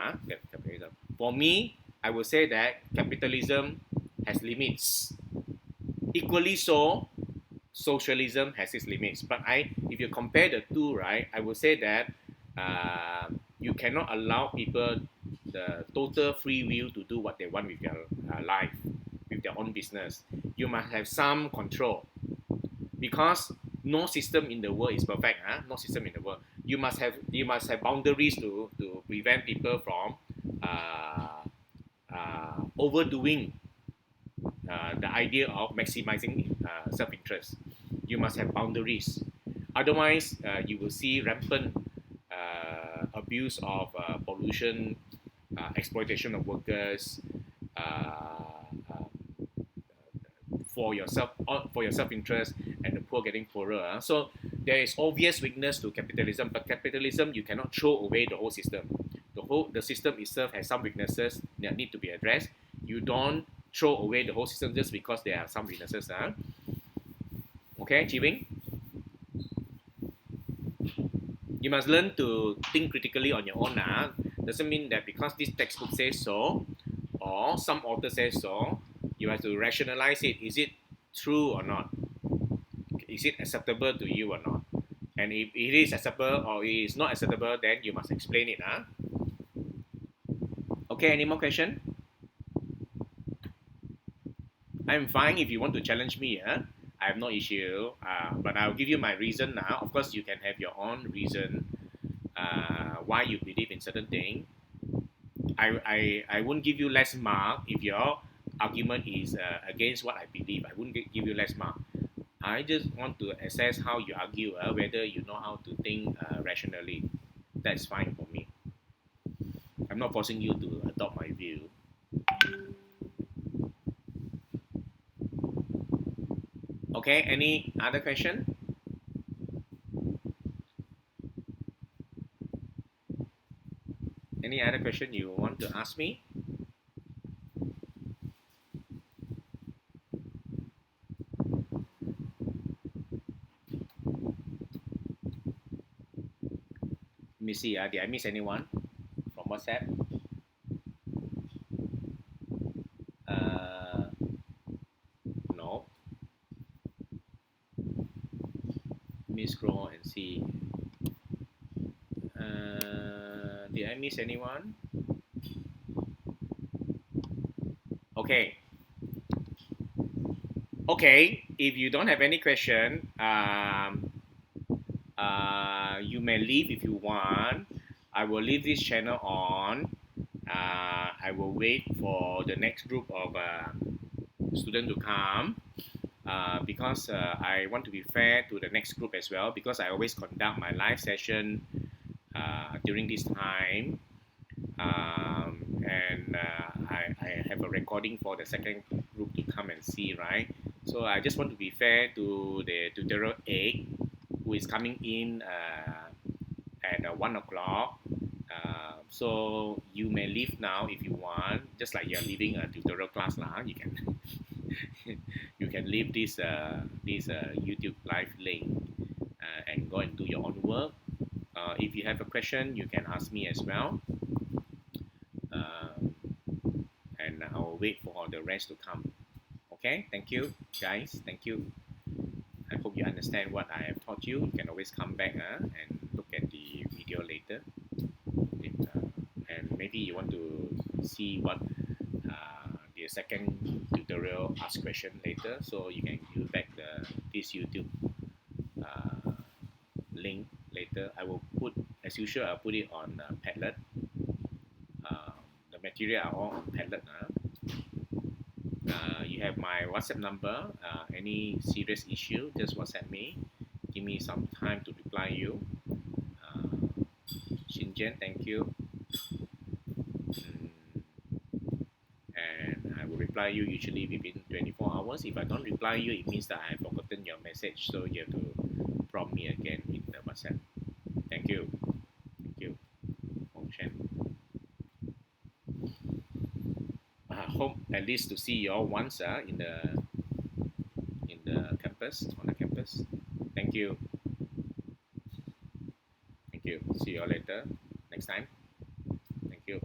Capitalism. For me, I will say that capitalism has limits. Equally so, socialism has its limits. But if you compare the two, right, I would say that you cannot allow people the total free will to do what they want with their life, with their own business. You must have some control, because no system in the world is perfect. No system in the world. You must have boundaries to prevent people from overdoing the idea of maximizing self-interest. You must have boundaries. Otherwise, you will see rampant abuse of pollution, exploitation of workers, for your self-interest, and the poor getting poorer. So there is obvious weakness to capitalism, but capitalism you cannot throw away the whole system. The system itself has some weaknesses that need to be addressed. You don't throw away the whole system just because there are some weaknesses. Okay, Chi Wing? You must learn to think critically on your own. Doesn't mean that because this textbook says so, or some author says so, you have to rationalize it. Is it true or not? Is it acceptable to you or not? And if it is acceptable or it is not acceptable, then you must explain it. Okay, any more question? I'm fine if you want to challenge me. I have no issue, but I'll give you my reason now. Of course, you can have your own reason why you believe in certain thing. I won't give you less mark if your argument is against what I believe. I wouldn't give you less mark. I just want to assess how you argue, whether you know how to think rationally. That's fine for me. I'm not forcing you to adopt my view. Okay, any other question? Any other question you want to ask me? Let me see. Did I miss anyone from WhatsApp? No. Let me scroll and see. Did I miss anyone? Okay. Okay. If you don't have any question, you may leave if you want. I will leave this channel on. I will wait for the next group of students to come because I want to be fair to the next group as well, because I always conduct my live session during this time, and I have a recording for the second group to come and see, right? So I just want to be fair to the tutorial 8 who is coming in at 1 o'clock. So you may leave now if you want, just like you're leaving a tutorial class now. You can you can leave this YouTube live link and go and do your own work. If you have a question, you can ask me as well, and I'll wait for the rest to come. Okay, thank you guys. Thank you. I hope you understand what I have taught you. You can always come back and look at the video later. And maybe you want to see what the second tutorial ask question later, so you can view back this YouTube link later. I will put, as usual, I'll put it on Padlet. The material are all on Padlet. You have my WhatsApp number. Any serious issue, just WhatsApp me. Give me some time to reply you. Shinjen, thank you. And I will reply you usually within 24 hours. If I don't reply you, it means that I have forgotten your message. So you have to prompt me again in the WhatsApp. Thank you. Thank you. Hong Shen. I hope at least to see you all once in the campus, on the campus. Thank you. Thank you. See you all later next time. Thank you.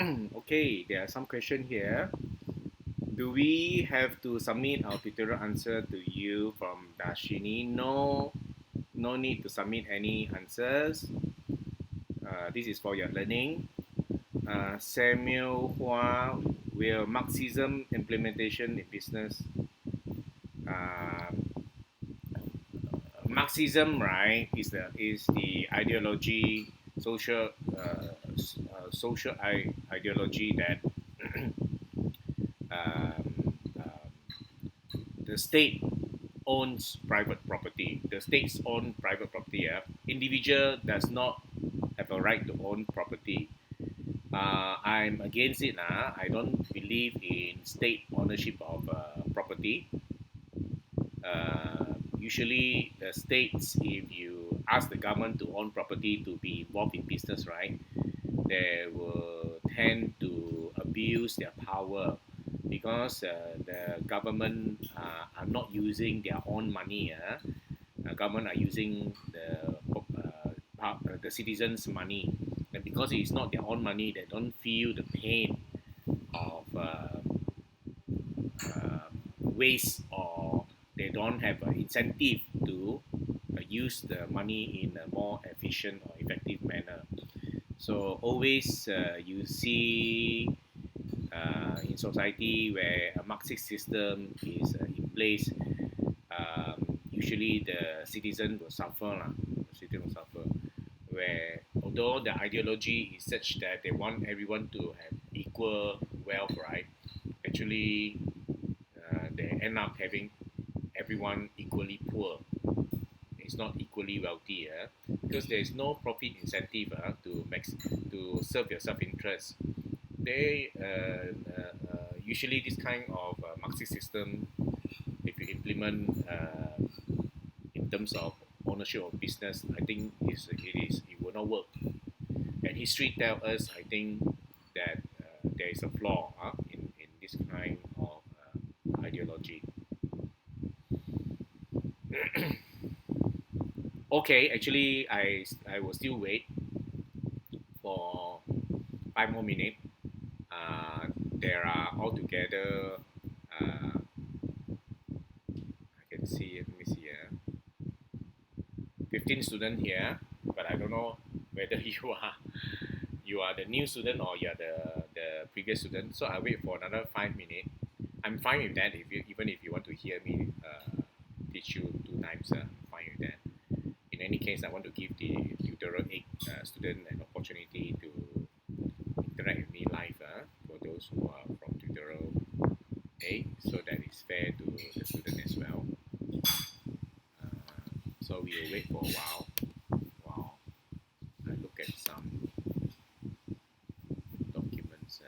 Okay, there are some questions here. Do we have to submit our tutorial answer to you from Dashini? No, no need to submit any answers. This is for your learning. Samuel Hua, will Marxism implementation in business? Uh, Marxism, right, is the ideology, social social ideology that the state owns private property. The states own private property. Individual does not have a right to own property. I'm against it. I don't believe in state ownership of property. Usually, the states, if you ask the government to own property to be involved in business, right, they will tend to abuse their power because the government are not using their own money. Government are using the citizens' money, and because it is not their own money, they don't feel the pain of waste, or they don't have an incentive to use the money in a more efficient or effective manner. So always you see in society where a Marxist system is in place, usually the citizen will suffer. The citizen will suffer. Where although the ideology is such that they want everyone to have equal wealth, right? Actually, they end up having everyone equally poor. It's not equally wealthy, because there is no profit incentive to serve your self-interest. They usually this kind of Marxist system, if you implement in terms of ownership of business, I think it will not work. And history tells us, I think, that there is a flaw in this kind of ideology. Okay, actually, I will still wait for 5 more minutes. There are altogether, I can see, let me see, 15 students here, but I don't know whether you are the new student or you are the previous student. So I wait for another 5 minutes. I'm fine with that. Even if you want to hear me teach you 2 times, I'm fine with that. In any case, I want to give the tutorial 8 student an opportunity to interact with me live, for those who are from tutorial 8, so that is fair to the student as well. So we will wait for a while while I look at some documents.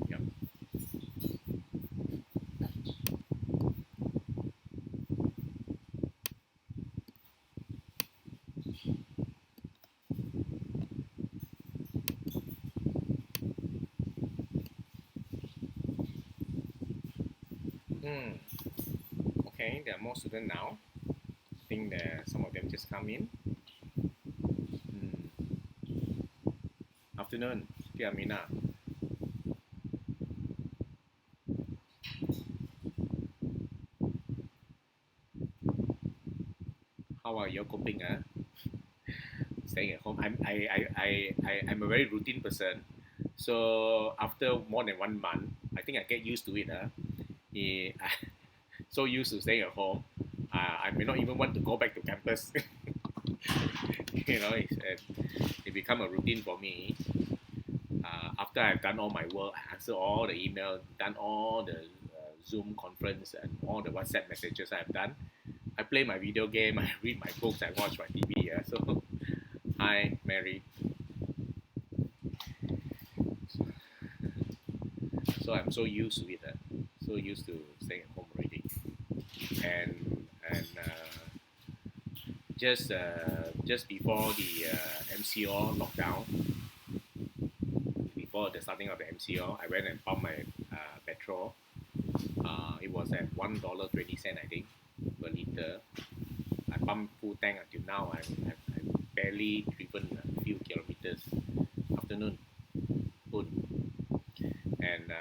Yep. Hmm. Okay, there are more students now. I think that some of them just come in. Hmm. Afternoon, Siti Amina. How are you coping? Staying at home. I'm a very routine person. So after more than 1 month, I think I get used to it. So used to staying at home, I may not even want to go back to campus. It become a routine for me. After I've done all my work, I answer all the email, done all the Zoom conference and all the WhatsApp messages I've done. I play my video game, I read my books, I watch my TV. So, hi, Mary. So I'm so used to it, so used to staying at home already. And just before the MCO lockdown, before the starting of the MCO, I went and pumped my petrol. It was at $1.20, I think, per liter. I pumped full tank until now. barely driven a few kilometers. Afternoon, good, and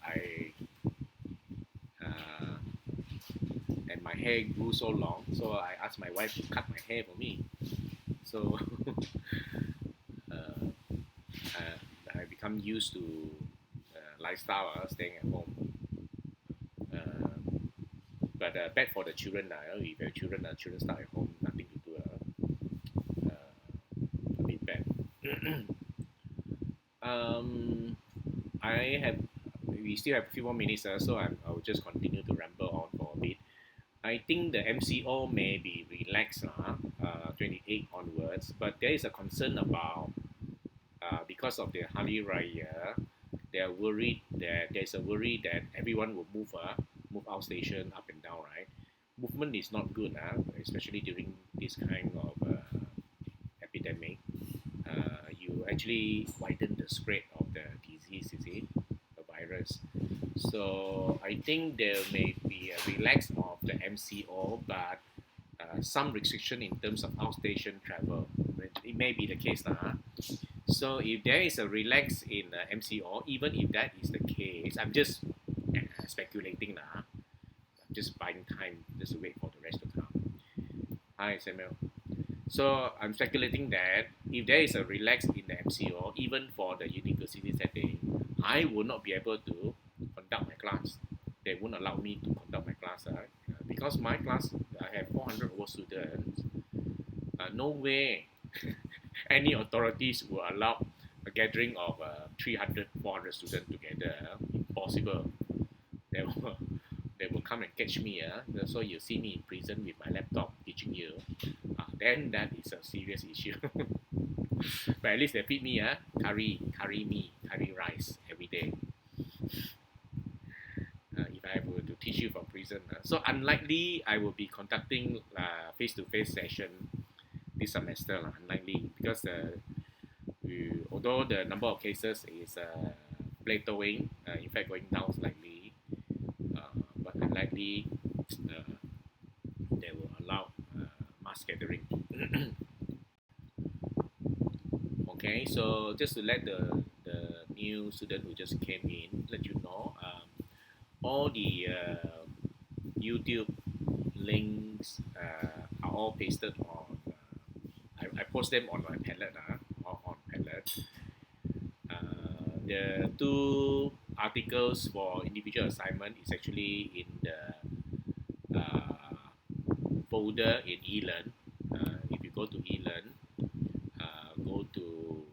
I uh, and my hair grew so long, so I asked my wife to cut my hair for me. So uh, I become used to lifestyle, staying at home. Uh, but bad for the children. If you have children, children start at home, nothing to do. A bit bad. um, I have. We still have a few more minutes, so I will just continue to ramble on for a bit. I think the MCO may be relaxed, 28 onwards, but there is a concern about because of the Hari Raya, they are worried that there's a worry that everyone will move outstation up and down, right? Movement is not good, especially during this kind of epidemic. You actually widen the spread of the disease, you see, the virus. So I think there may be a relax of the MCO, but some restriction in terms of outstation travel. It may be the case now. So if there is a relax in MCO, even if that is the case, I'm just speculating now. I'm just buying time just to wait for the rest to come. Hi Samuel. So I'm speculating that if there is a relax in the MCO, even for the university setting, I will not be able to conduct my class. They won't allow me to conduct my class because my class I have 400 over students. No way any authorities will allow a gathering of 300, 400 students together. Impossible. They will, they will come and catch me. So you see me in prison with my laptop teaching you. Then that is a serious issue. But at least they feed me curry rice every day. If I were to teach you from prison. So unlikely I will be conducting face-to-face session this semester, unlikely, because although the number of cases is plateauing, in fact going down slightly, but unlikely they will allow mass gathering. Okay, so just to let the new student who just came in, let you know, all the YouTube links are all pasted on. I post them on my Padlet, on Padlet. The two articles for individual assignment is actually in the folder in eLearn. If you go to eLearn, go to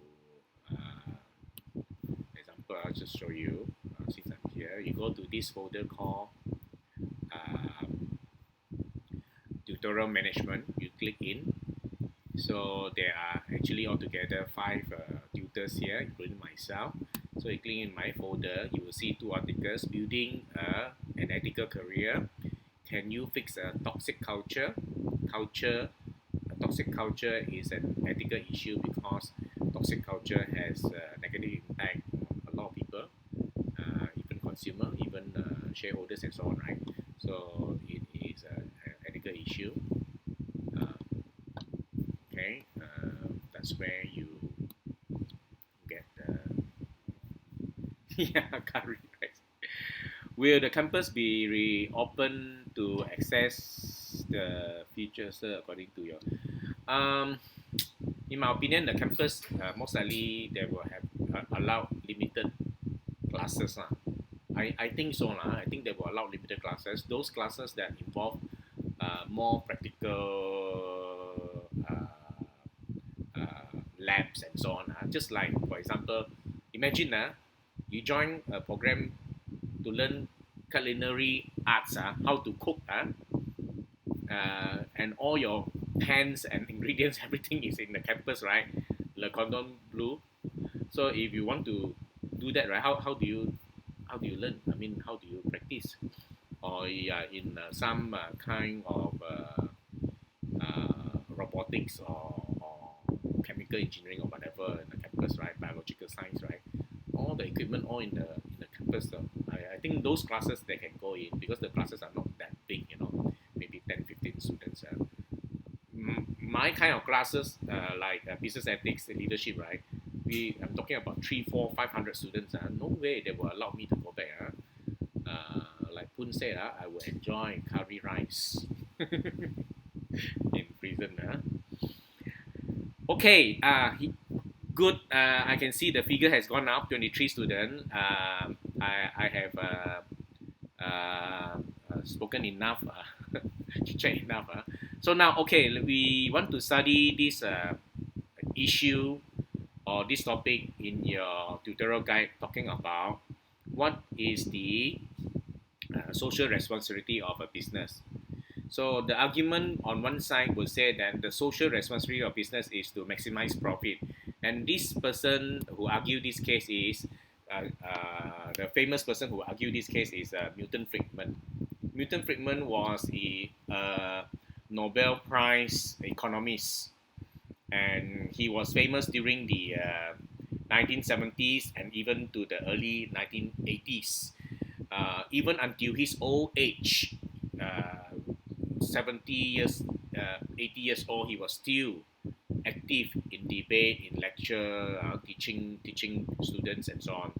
example, I'll just show you since I'm here. You go to this folder called tutorial management. You click in. So there are actually altogether 5 tutors here, including myself. So you click in my folder, you will see 2 articles: building an ethical career. Can you fix a toxic culture? A toxic culture is an ethical issue because toxic culture has a negative impact on a lot of people, even consumer, even shareholders and so on, right? So it is an ethical issue. Okay, that's where you get yeah, curry rice. Will the campus be reopened to access the features according to your? In my opinion, the campus most likely they will have allow limited classes. I think so. I think they will allow limited classes. Those classes that involve more practical labs and so on. Just like, for example, imagine you join a program to learn culinary arts, how to cook, and all your pans and ingredients, everything is in the campus, right? Le Cordon Bleu. So if you want to do that, right, how do you learn? I mean, how do you practice? Or in some kind of robotics or chemical engineering or whatever in the campus, right? Biological science, right? All the equipment all in the campus. I think those classes they can go in because the classes are not that big, maybe 10, 15 students. my kind of classes, like business ethics and leadership, right? I'm talking about 3, 4, 500 students. No way they will allow me to go back. Like Poon said, I will enjoy curry rice in prison. Okay, good. I can see the figure has gone up, 23 students. I have spoken enough, chit enough. So now, okay, we want to study this issue or this topic in your tutorial guide, talking about what is the social responsibility of a business. So the argument on one side will say that the social responsibility of business is to maximize profit, and this person who argued this case is the famous person who argued this case is Milton Friedman. Milton Friedman was a Nobel Prize economist, and he was famous during the 1970s and even to the early 1980s. Even until his old age, 70 years, 80 years old, he was still active in debate, in lecture, teaching students and so on.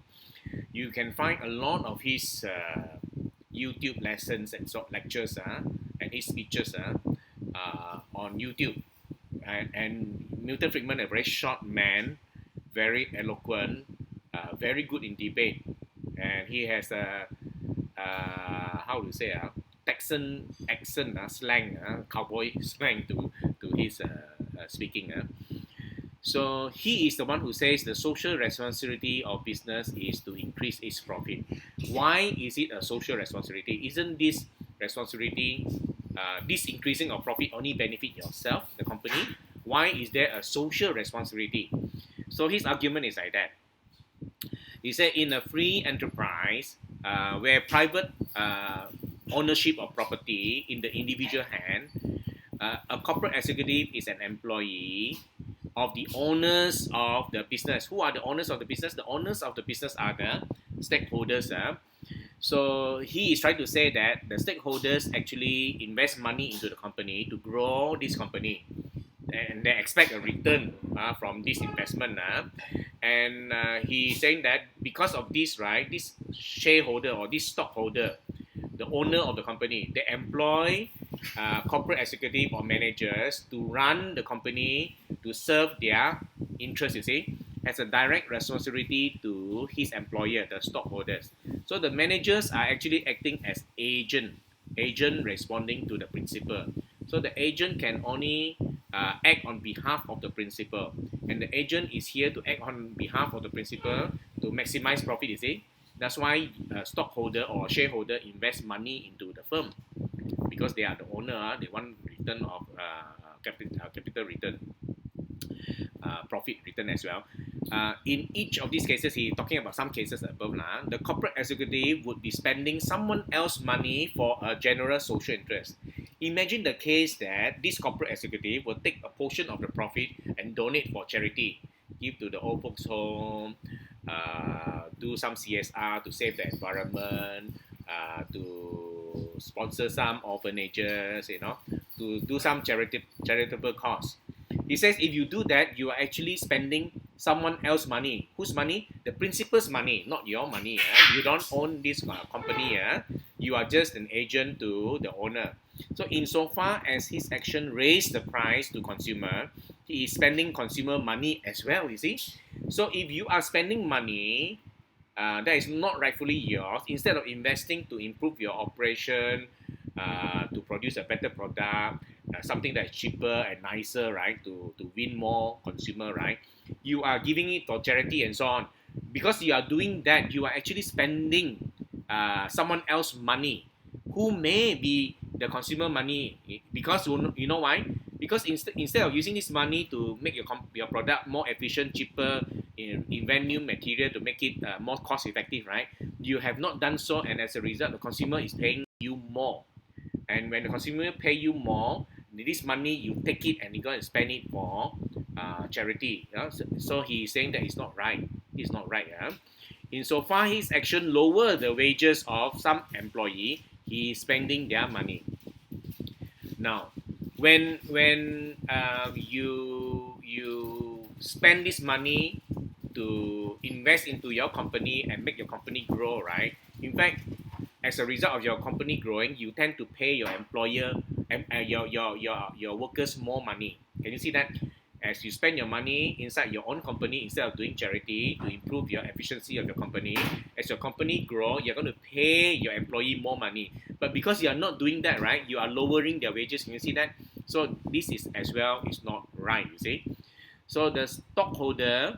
You can find a lot of his YouTube lessons and lectures and his speeches on YouTube. And Milton Friedman, a very short man, very eloquent, very good in debate, and he has a how to say Texan accent, slang, cowboy slang to his speaking. So he is the one who says the social responsibility of business is to increase its profit. Why is it a social responsibility? Isn't this responsibility, this increasing of profit only benefit yourself, the company? Why is there a social responsibility? So his argument is like that. He said in a free enterprise where private ownership of property in the individual hand, a corporate executive is an employee of the owners of the business. Who are the owners of the business? The owners of the business are the stakeholders. So he is trying to say that the stakeholders actually invest money into the company to grow this company, and they expect a return from this investment. And he's saying that because of this, right, this shareholder or this stockholder, the owner of the company, they employ corporate executive or managers to run the company to serve their interests, you see, has a direct responsibility to his employer, the stockholders. So the managers are actually acting as agent responding to the principal. So the agent can only act on behalf of the principal, and the agent is here to act on behalf of the principal to maximize profit, you see. That's why a stockholder or shareholder invest money into the firm, because they are the owner. They want return of capital return, profit return as well. In each of these cases, he's talking about some cases above. The corporate executive would be spending someone else's money for a general social interest. Imagine the case that this corporate executive will take a portion of the profit and donate for charity, give to the old folks home, do some CSR to save the environment, to sponsor some orphanages, to do some charitable cause. He says if you do that, you are actually spending someone else's money. Whose money? The principal's money, not your money. You don't own this company. You are just an agent to the owner. So insofar as his action raised the price to consumer, he is spending consumer money as well, you see. So if you are spending money that is not rightfully yours, instead of investing to improve your operation, to produce a better product, something that is cheaper and nicer, right, to win more consumer, right, you are giving it for charity and so on. Because you are doing that, you are actually spending someone else's money, who may be the consumer money. Because you know why? Because instead of using this money to make your product more efficient, cheaper, invent new material to make it more cost effective, right, you have not done so, and as a result the consumer is paying you more. And when the consumer pay you more, this money you take it and you go and spend it for charity. So he's saying that it's not right. It's not right. Insofar his action lower the wages of some employee, he is spending their money. Now, when you spend this money to invest into your company and make your company grow, right? In fact, as a result of your company growing, you tend to pay your employer and your workers more money. Can you see that? As you spend your money inside your own company instead of doing charity to improve your efficiency of your company, as your company grow, you're going to pay your employee more money. But because you are not doing that, right, you are lowering their wages. Can you see that? So this is as well is not right. You see. So the stockholder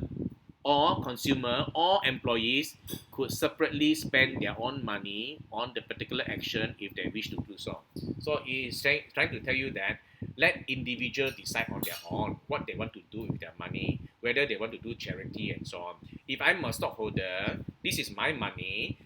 or consumer or employees could separately spend their own money on the particular action if they wish to do so. So it is trying to tell you that let individuals decide on their own what they want to do with their money, whether they want to do charity and so on. If I'm a stockholder, this is my money.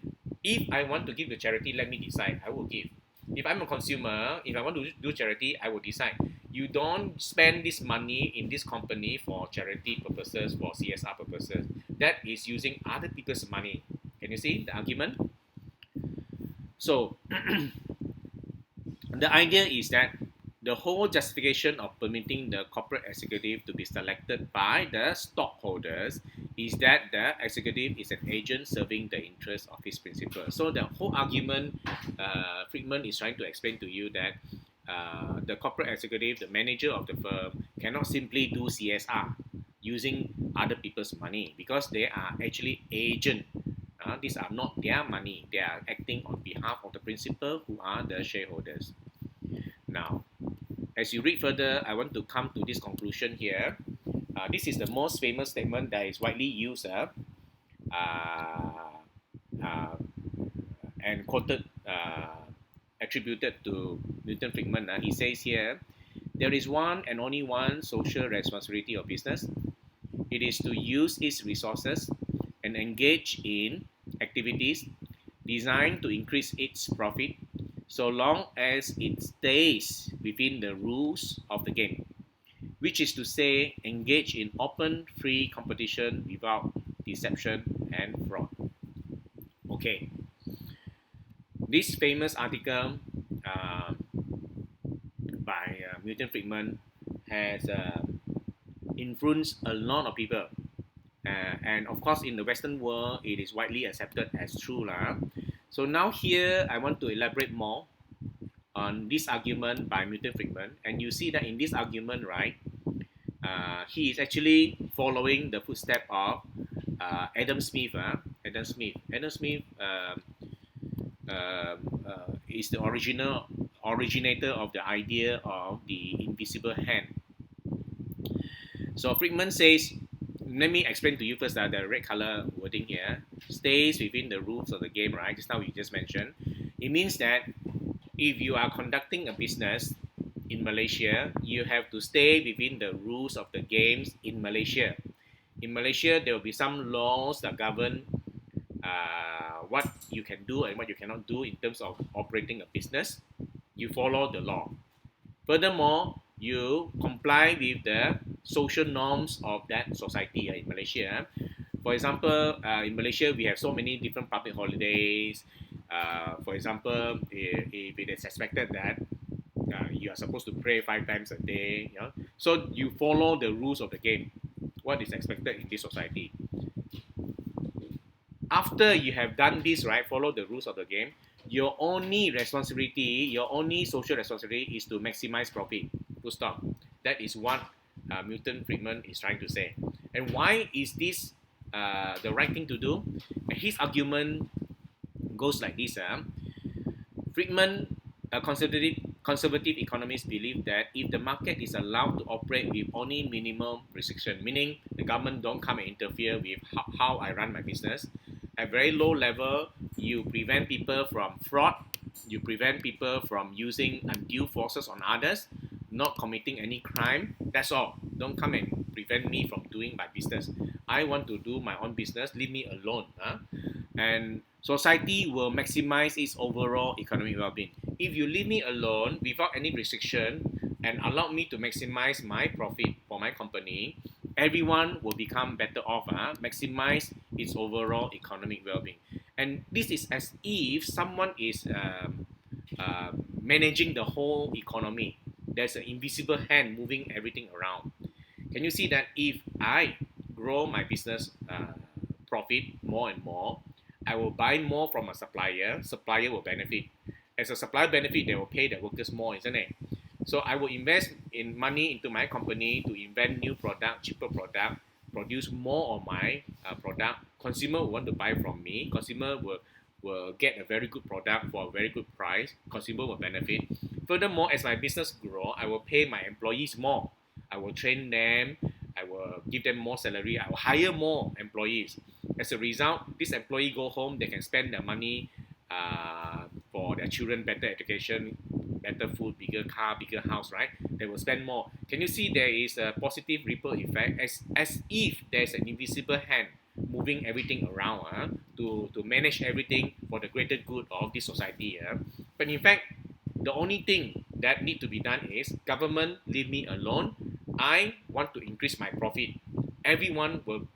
If I want to give to charity, let me decide. I will give. If I'm a consumer, if I want to do charity, I will decide. You don't spend this money in this company for charity purposes, for CSR purposes. That is using other people's money. Can you see the argument? So the idea is that the whole justification of permitting the corporate executive to be selected by the stockholders is that the executive is an agent serving the interests of his principal. So the whole argument, Friedman is trying to explain to you that the corporate executive, the manager of the firm, cannot simply do CSR using other people's money because they are actually agent. These are not their money. They are acting on behalf of the principal who are the shareholders. Now, as you read further, I want to come to this conclusion here. This is the most famous statement that is widely used and quoted, attributed to Milton Friedman. He says here, there is one and only one social responsibility of business. It is to use its resources and engage in activities designed to increase its profit so long as it stays within the rules of the game, which is to say, engage in open, free competition without deception and fraud. Okay, this famous article by Milton Friedman has influenced a lot of people. And of course, in the Western world, it is widely accepted as true. So now here, I want to elaborate more on this argument by Milton Friedman. And you see that in this argument, right, he is actually following the footsteps of Adam Smith. Adam Smith. Adam Smith is the originator of the idea of the invisible hand. So Friedman says, let me explain to you first the red color wording here. Stays within the rules of the game, right? Just now we just mentioned. It means that if you are conducting a business in Malaysia, you have to stay within the rules of the games in Malaysia. In Malaysia, there will be some laws that govern what you can do and what you cannot do in terms of operating a business. You follow the law. Furthermore, you comply with the social norms of that society in Malaysia. For example, in Malaysia, we have so many different public holidays. For example, if it is expected that you are supposed to pray 5 times a day, so you follow the rules of the game, what is expected in this society. After you have done this, right, follow the rules of the game, your only responsibility, your only social responsibility is to maximize profit. Full stop. That is what Milton Friedman is trying to say. And why is this the right thing to do? And his argument goes like this. Friedman, a conservative economists, believe that if the market is allowed to operate with only minimum restriction, meaning the government don't come and interfere with how I run my business, at very low level, you prevent people from fraud, you prevent people from using undue forces on others, not committing any crime. That's all. Don't come and prevent me from doing my business. I want to do my own business. Leave me alone. And society will maximize its overall economic well-being. If you leave me alone without any restriction and allow me to maximize my profit for my company, everyone will become better off, maximize its overall economic well-being. And this is as if someone is managing the whole economy. there's an invisible hand moving everything around. Can you see that if I grow my business profit more and more, I will buy more from a supplier. Supplier will benefit. As a supplier benefit, they will pay their workers more, isn't it? So I will invest in money into my company to invent new product, cheaper product, produce more of my product. Consumer will want to buy from me. Consumer will get a very good product for a very good price. Consumer will benefit. Furthermore, as my business grow, I will pay my employees more. I will train them. I will give them more salary. I will hire more employees. As a result, this employee go home, they can spend their money for their children, better education, better food, bigger car, bigger house, right? They will spend more. Can you see there is a positive ripple effect as if there's an invisible hand moving everything around to manage everything for the greater good of this society. But in fact, the only thing that need to be done is government leave me alone. I want to increase my profit. Everyone will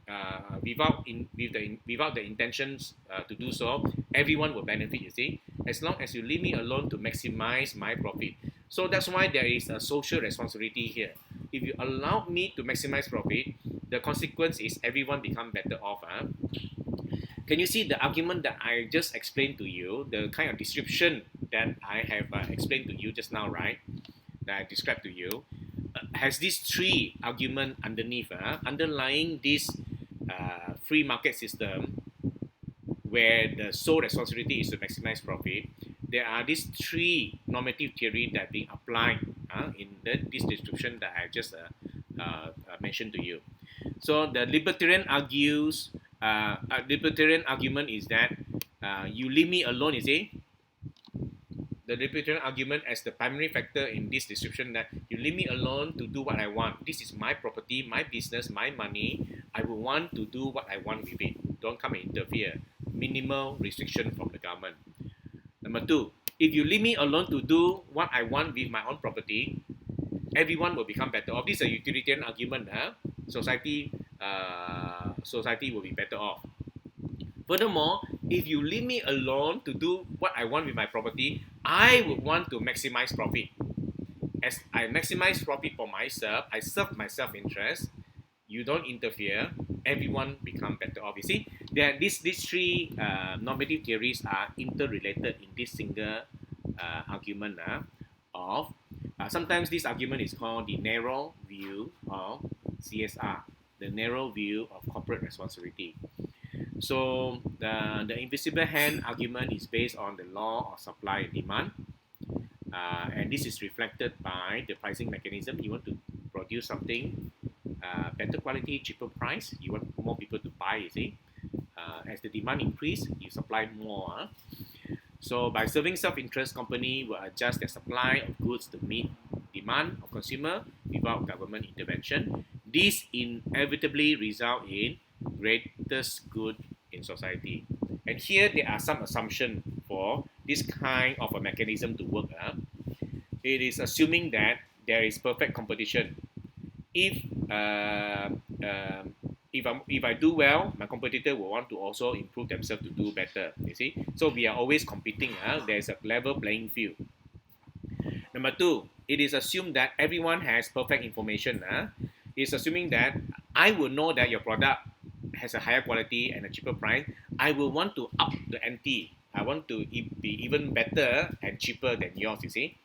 without the intentions to do so, everyone will benefit, you see, as long as you leave me alone to maximize my profit. So that's why there is a social responsibility here. If you allow me to maximize profit, the consequence is everyone become better off. Can you see the argument that I just explained to you, the kind of description that I have explained to you just now, right? That I described to you, has these three arguments underneath, underlying this free market system where the sole responsibility is to maximize profit. There are these three normative theory that being applied in this description that I just mentioned to you. So the libertarian argument is that you leave me alone, you see. The libertarian argument as the primary factor in this description that you leave me alone to do what I want. This is my property, my business, my money. I will want to do what I want with it. Don't come and interfere. Minimal restriction from the government. Number two, if you leave me alone to do what I want with my own property, everyone will become better off. This is a utilitarian argument. Society will be better off. Furthermore, if you leave me alone to do what I want with my property, I would want to maximize profit. As I maximize profit for myself, I serve my self-interest, you don't interfere, everyone become better off. You see, these three normative theories are interrelated in this single argument of sometimes this argument is called the narrow view of CSR, the narrow view of corporate responsibility. So the invisible hand argument is based on the law of supply and demand, and this is reflected by the pricing mechanism. You want to produce something better quality, cheaper price. You want more people to buy. You see, as the demand increase, you supply more. So by serving self-interest, company will adjust their supply of goods to meet demand of consumer without government intervention. This inevitably result in greatest good in society. And here there are some assumptions for this kind of a mechanism to work. It is assuming that there is perfect competition. If I do well, my competitor will want to also improve themselves to do better. You see, so we are always competing. There's a level playing field. Number two, it is assumed that everyone has perfect information. It's assuming that I will know that your product has a higher quality and a cheaper price. I will want to up the ante. I want to be even better and cheaper than yours, you see,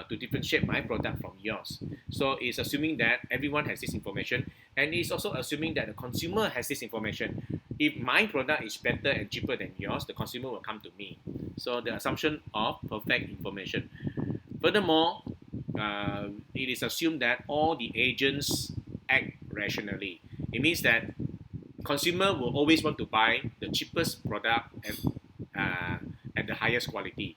to differentiate my product from yours. So it's assuming that everyone has this information, and it's also assuming that the consumer has this information. If my product is better and cheaper than yours, the consumer will come to me. So the assumption of perfect information. Furthermore, it is assumed that all the agents act rationally. It means that consumer will always want to buy the cheapest product at the highest quality.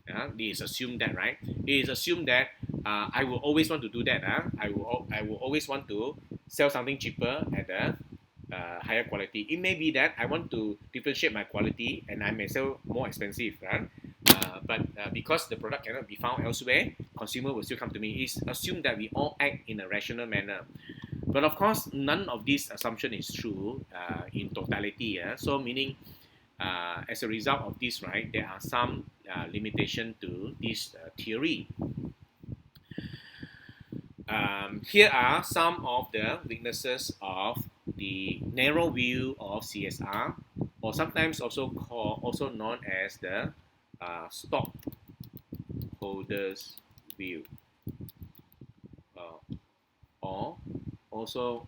It is assumed that, right? It is assumed that I will always want to do that. I will always want to sell something cheaper at a higher quality. It may be that I want to differentiate my quality and I may sell more expensive, right? But because the product cannot be found elsewhere, consumer will still come to me. It's assumed that we all act in a rational manner. But of course, none of this assumption is true in totality. So meaning, as a result of this, right, there are some limitation to this theory. Here are some of the weaknesses of the narrow view of CSR, or sometimes also known as the stockholders view, uh, or also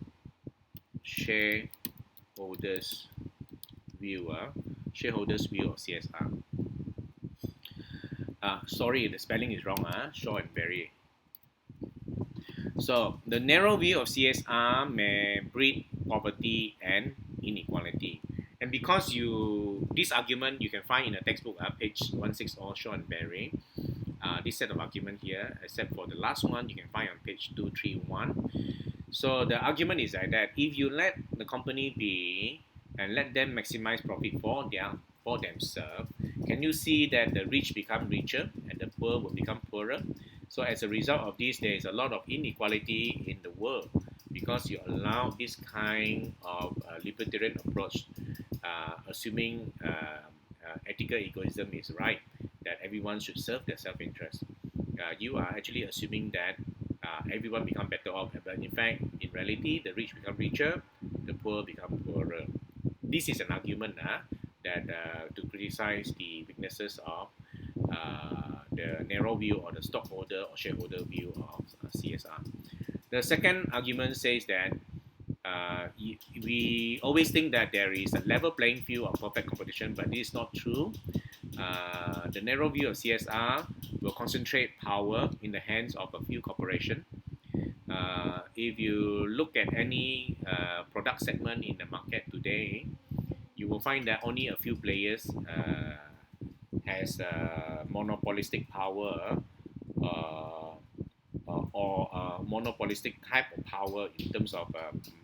shareholders view. Shareholders view of CSR. Sorry, the spelling is wrong. Shaw and Berry. So the narrow view of CSR may breed poverty and inequality. And because this argument you can find in a textbook, page 160, Shaw and Berry. This set of argument here, except for the last one, you can find on page 231. So the argument is like that if you let the company be and let them maximize profit for themselves, can you see that the rich become richer and the poor will become poorer? So as a result of this, there is a lot of inequality in the world because you allow this kind of libertarian approach, assuming ethical egoism is right, that everyone should serve their self-interest. You are actually assuming that everyone become better off, but in fact, in reality, the rich become richer, the poor become poorer. This is an argument that to criticize the weaknesses of the narrow view or the stockholder or shareholder view of CSR. The second argument says that we always think that there is a level playing field of perfect competition, but this is not true. The narrow view of CSR will concentrate power in the hands of a few corporations. If you look at any product segment in the market today, you will find that only a few players has monopolistic power or monopolistic type of power in terms of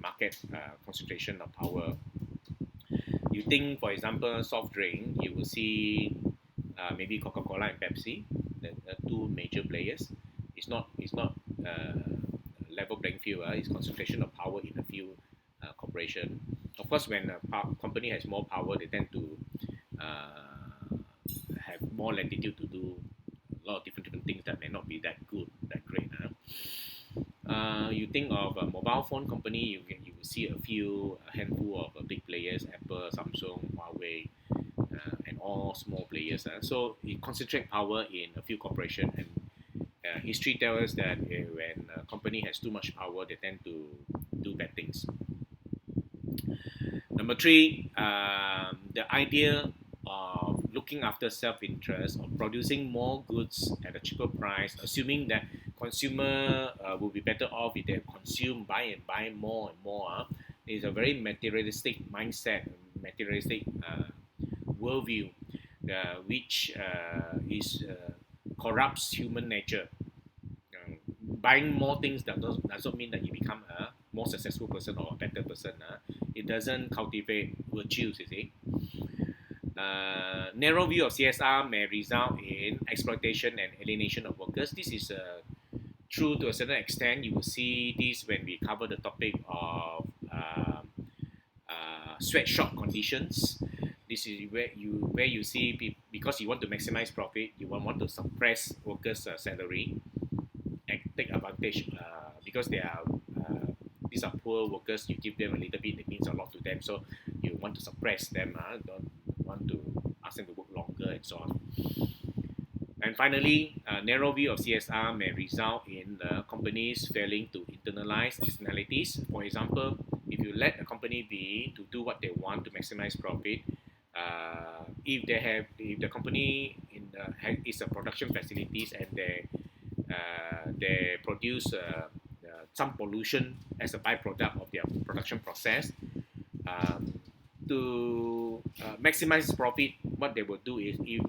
market concentration of power. You think, for example, soft drink, you will see maybe Coca-Cola and Pepsi, the two major players. It's not level playing field. It's concentration of power in a few corporation. Of course, when a company has more power, they tend to have more latitude to do a lot of different things that may not be that good, that great. You think of a mobile phone company, you will see a handful of big players: Apple, Samsung, Huawei, and all small players. So it concentrates power in a few corporations, and history tells us that when a company has too much power, they tend to do bad things. Number three, the idea of looking after self-interest, of producing more goods at a cheaper price, assuming that consumer will be better off if they buy and buy more and more, is a very materialistic mindset, materialistic worldview, which corrupts human nature. Buying more things doesn't mean that you become a more successful person or a better person. It doesn't cultivate virtues, you see. Narrow view of CSR may result in exploitation and alienation of workers. This is true to a certain extent. You will see this when we cover the topic of sweatshop conditions. This is where you see because you want to maximize profit, you want to suppress workers' salary and take advantage because these are poor workers. You give them a little bit, it means a lot to them. So you want to suppress them. Don't want to ask them to work longer and so on. And finally, narrow view of CSR may result in companies failing to internalize externalities. For example, if you let a company be to do what they want to maximize profit, if the company is a production facilities and they produce some pollution as a byproduct of their production process, to maximize profit, what they will do is if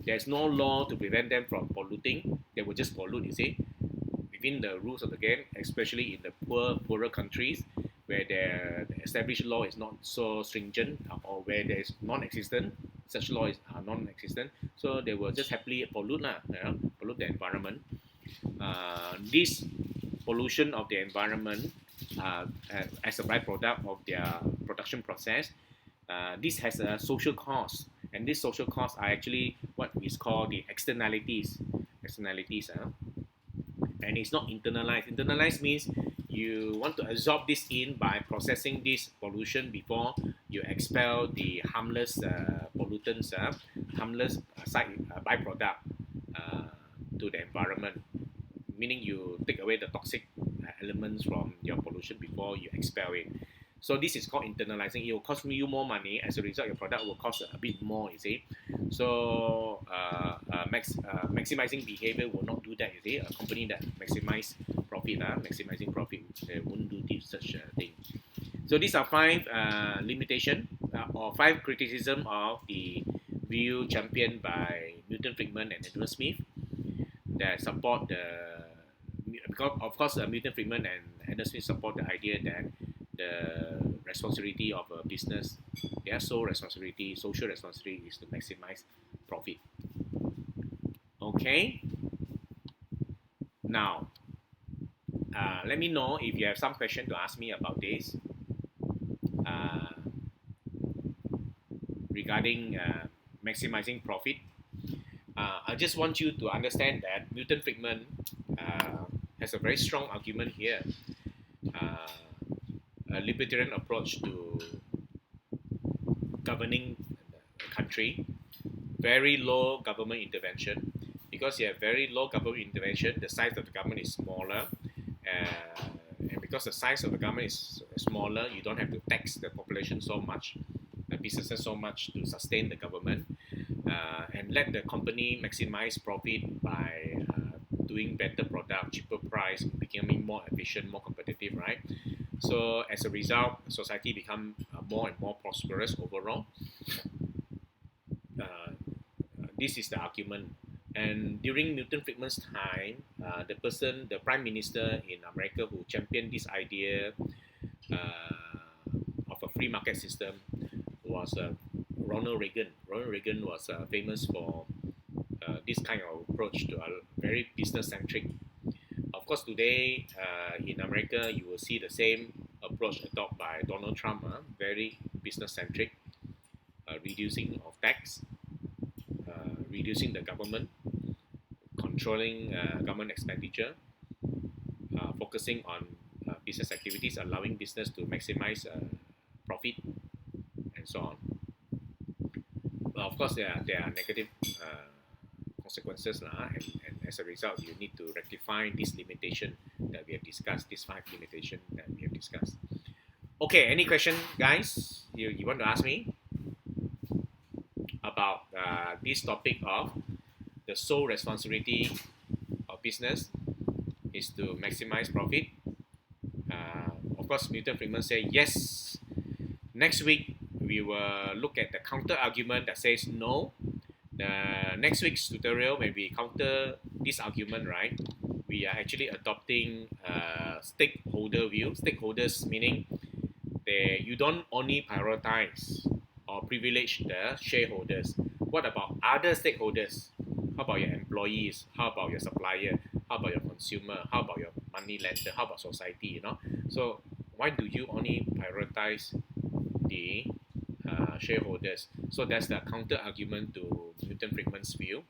there's no law to prevent them from polluting, they will just pollute, you see, within the rules of the game, especially in the poorer countries where the established law is not so stringent or where there is non-existent, such laws are non-existent, so they will just happily pollute the environment. This pollution of the environment as a byproduct of their production process, this has a social cost, and these social costs are actually what is called the externalities. and it's not internalized. Internalized means you want to absorb this in by processing this pollution before you expel the harmless pollutants, harmless side byproduct uh, to the environment. Meaning you take away the toxic elements from your pollution before you expel it. So this is called internalizing. It will cost you more money. As a result, your product will cost a bit more. You see, so maximizing behavior will not do that. You see, a company that maximizing profit, they won't do this such a thing. So these are five limitation or five criticism of the view championed by Milton Friedman and Edward Smith that support the, because of course Milton Friedman and Adam Smith support the idea that the responsibility of a business, their sole responsibility, social responsibility is to maximize profit. Okay. Now, let me know if you have some question to ask me about this regarding maximizing profit. I just want you to understand that Milton Friedman has a very strong argument here. A libertarian approach to governing the country, very low government intervention. Because you have very low government intervention, the size of the government is smaller. And because the size of the government is smaller, you don't have to tax the population so much, the businesses so much to sustain the government, and let the company maximize profit by doing better product, cheaper price, becoming more efficient, more competitive, right? So as a result, society become more and more prosperous overall. This is the argument. And during Milton Friedman's time, the prime minister in America who championed this idea of a free market system was Ronald Reagan. Ronald Reagan was famous for this kind of approach to a very business-centric. Of course, today in America, you will see the same approach adopted by Donald Trump, very business-centric, reducing of tax, reducing the government, controlling government expenditure, focusing on business activities, allowing business to maximize profit, and so on. But of course, there are negative consequences, and as a result, you need to rectify this limitation that we have discussed, these five limitations that we have discussed. Okay, any question, guys? You want to ask me about this topic of the sole responsibility of business is to maximize profit? Of course, Milton Friedman said yes. Next week, we will look at the counter argument that says no. The next week's tutorial, when we counter this argument, right, we are actually adopting stakeholder view. Stakeholders meaning you don't only prioritize or privilege the shareholders. What about other stakeholders? How about your employees? How about your supplier? How about your consumer? How about your money lender? How about society? So why do you only prioritize the shareholders? So that's the counter argument to Milton Friedman's view.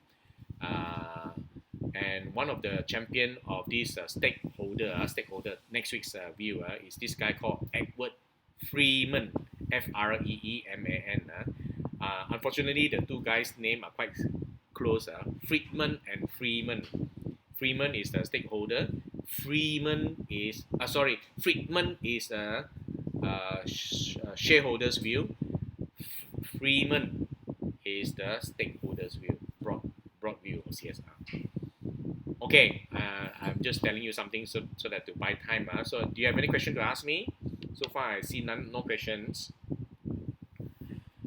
And one of the champion of this stakeholder next week's view is this guy called Edward Freeman, Freeman. Unfortunately, the two guys' names are quite close. Friedman and Freeman. Freeman is the stakeholder. Friedman is shareholders' view. Freeman is the stakeholders' view, broad view of CSR. Okay, I'm just telling you something so that to buy time. So do you have any question to ask me? So far, I see no questions.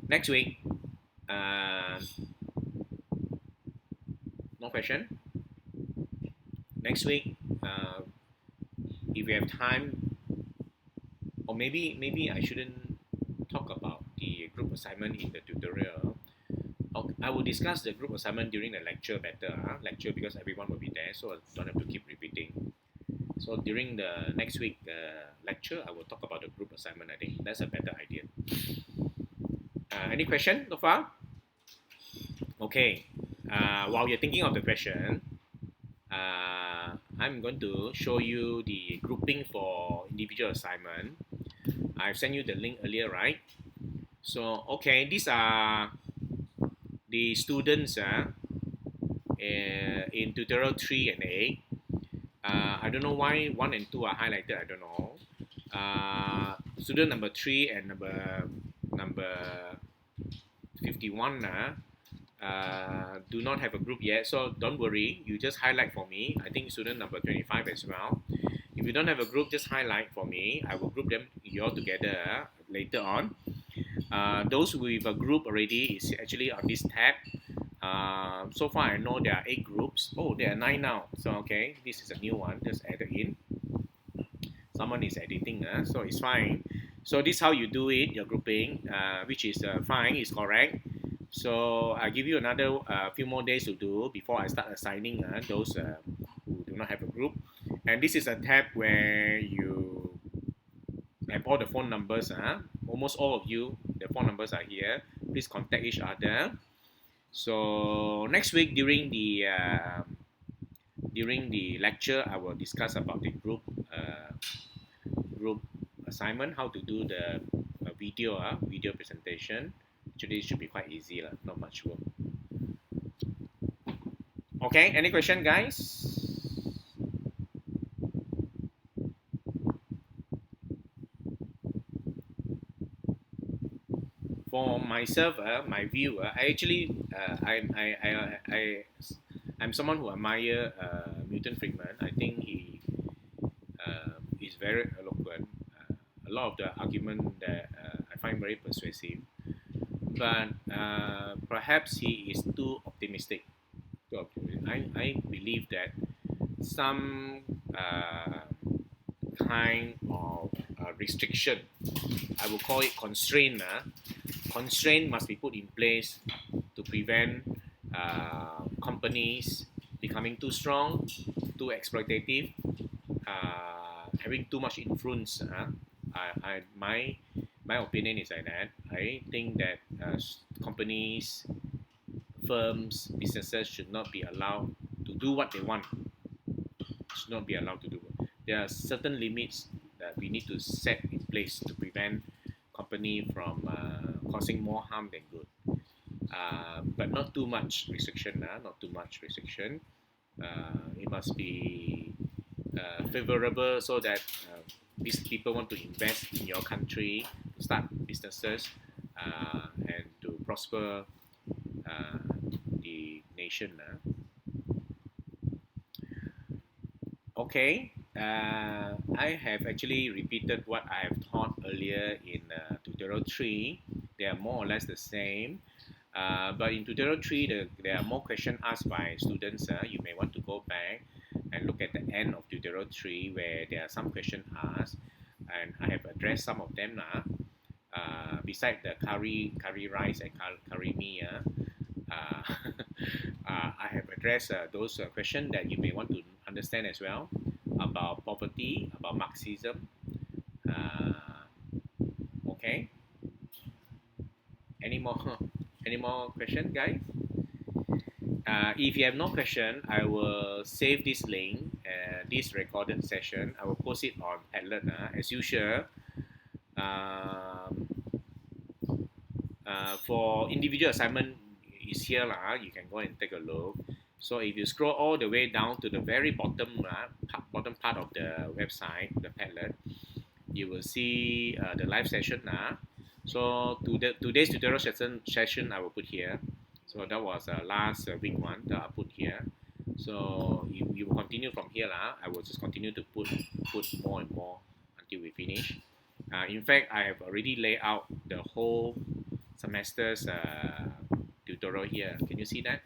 Next week, no question. Next week, if we have time, or maybe I shouldn't talk about the group assignment in the tutorial. I will discuss the group assignment during the lecture better. Lecture because everyone will be there, so I don't have to keep repeating. So during the next week lecture, I will talk about the group assignment. I think that's a better idea. Any question so far? Okay. While you're thinking of the question, I'm going to show you the grouping for individual assignment. I've sent you the link earlier, right? So, okay, these are the students in tutorial 3 and 8. I don't know why 1 and 2 are highlighted, I don't know. Student number 3 and number 51 do not have a group yet, so don't worry, you just highlight for me. I think student number 25 as well. If you don't have a group, just highlight for me. I will group them you all together later on. Those with a group already is actually on this tab. So far I know there are 8 groups. Oh, there are 9 now. So okay, this is a new one, just added in. Someone is editing, so it's fine. So this is how you do it, your grouping, which is fine, is correct. So I give you another few more days to do before I start assigning those who do not have a group. And this is a tab where you have all the phone numbers. Almost all of you, the phone numbers are here. Please contact each other. So next week during the lecture, I will discuss about the group assignment, how to do the video presentation. Actually, it should be quite easy, not much work. Okay, any question, guys? For myself, my view, I'm someone who admire Milton Friedman. I think he is very eloquent. A lot of the argument that I find very persuasive, but perhaps he is too optimistic. I believe that some kind of restriction, I will call it constraint. Constraint must be put in place to prevent companies becoming too strong, too exploitative, having too much influence. My opinion is like that. I think that companies, firms, businesses should not be allowed to do what they want. Should not be allowed to do. There are certain limits that we need to set in place to prevent company from causing more harm than good. But not too much restriction. Not too much restriction. It must be favorable so that these people want to invest in your country, to start businesses, and to prosper the nation. Okay, I have actually repeated what I have taught earlier in tutorial 3. They are more or less the same. But in tutorial 3, there are more questions asked by students. You may want to go back and look at the end of tutorial 3 where there are some questions asked, and I have addressed some of them. Beside the curry rice and curry mee, I have addressed those questions that you may want to understand as well about poverty, about Marxism. Okay. Any more questions, guys? If you have no question, I will save this link, this recorded session. I will post it on Padlet as usual. For individual assignment is here. You can go and take a look. So if you scroll all the way down to the very bottom part of the website, the Padlet, you will see the live session. So today's tutorial session I will put here. So that was last week one that I put here. So you will continue from here. I will just continue to put more and more until we finish. In fact, I have already laid out the whole semester's tutorial here. Can you see that?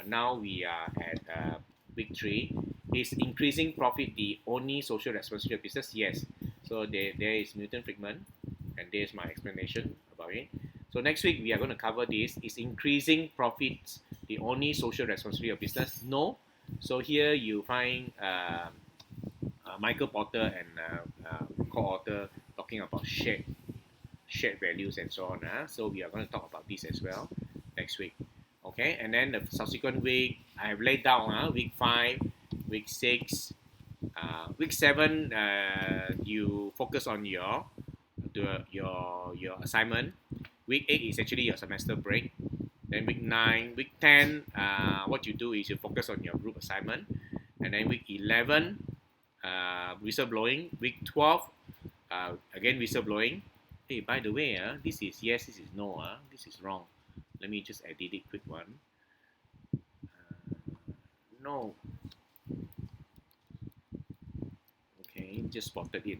Now we are at week 3. Is increasing profit the only social responsibility of business? Yes. So there is Milton Friedman, and there's my explanation about it. So next week we are going to cover this. Is increasing profits the only social responsibility of business? No. So here you find Michael Porter and co-author talking about shared values and so on. So we are going to talk about this as well next week. Okay, and then the subsequent week I have laid down week 5 Week 6, week 7, you focus on your assignment. Week 8 is actually your semester break. Then week 9, week 10, what you do is you focus on your group assignment. And then week 11, whistleblowing. Week 12, again whistleblowing. Hey, by the way, this is yes, this is no. This is wrong. Let me just edit it quick one. No. Okay, just spotted it.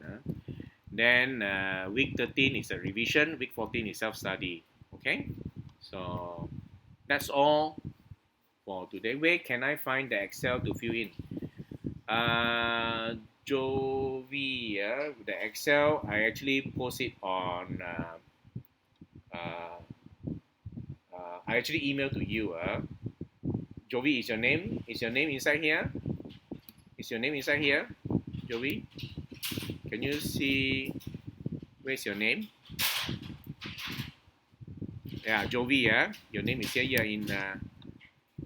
Then week 13 is a revision. Week 14 is self-study. Okay, so that's all for today. Where can I find the Excel to fill in? Jovi, the Excel, I actually post it on, I actually email to you. Jovi, is your name? Is your name inside here? Is your name inside here, Jovi? Can you see where's your name? Yeah, Jovi, your name is here in,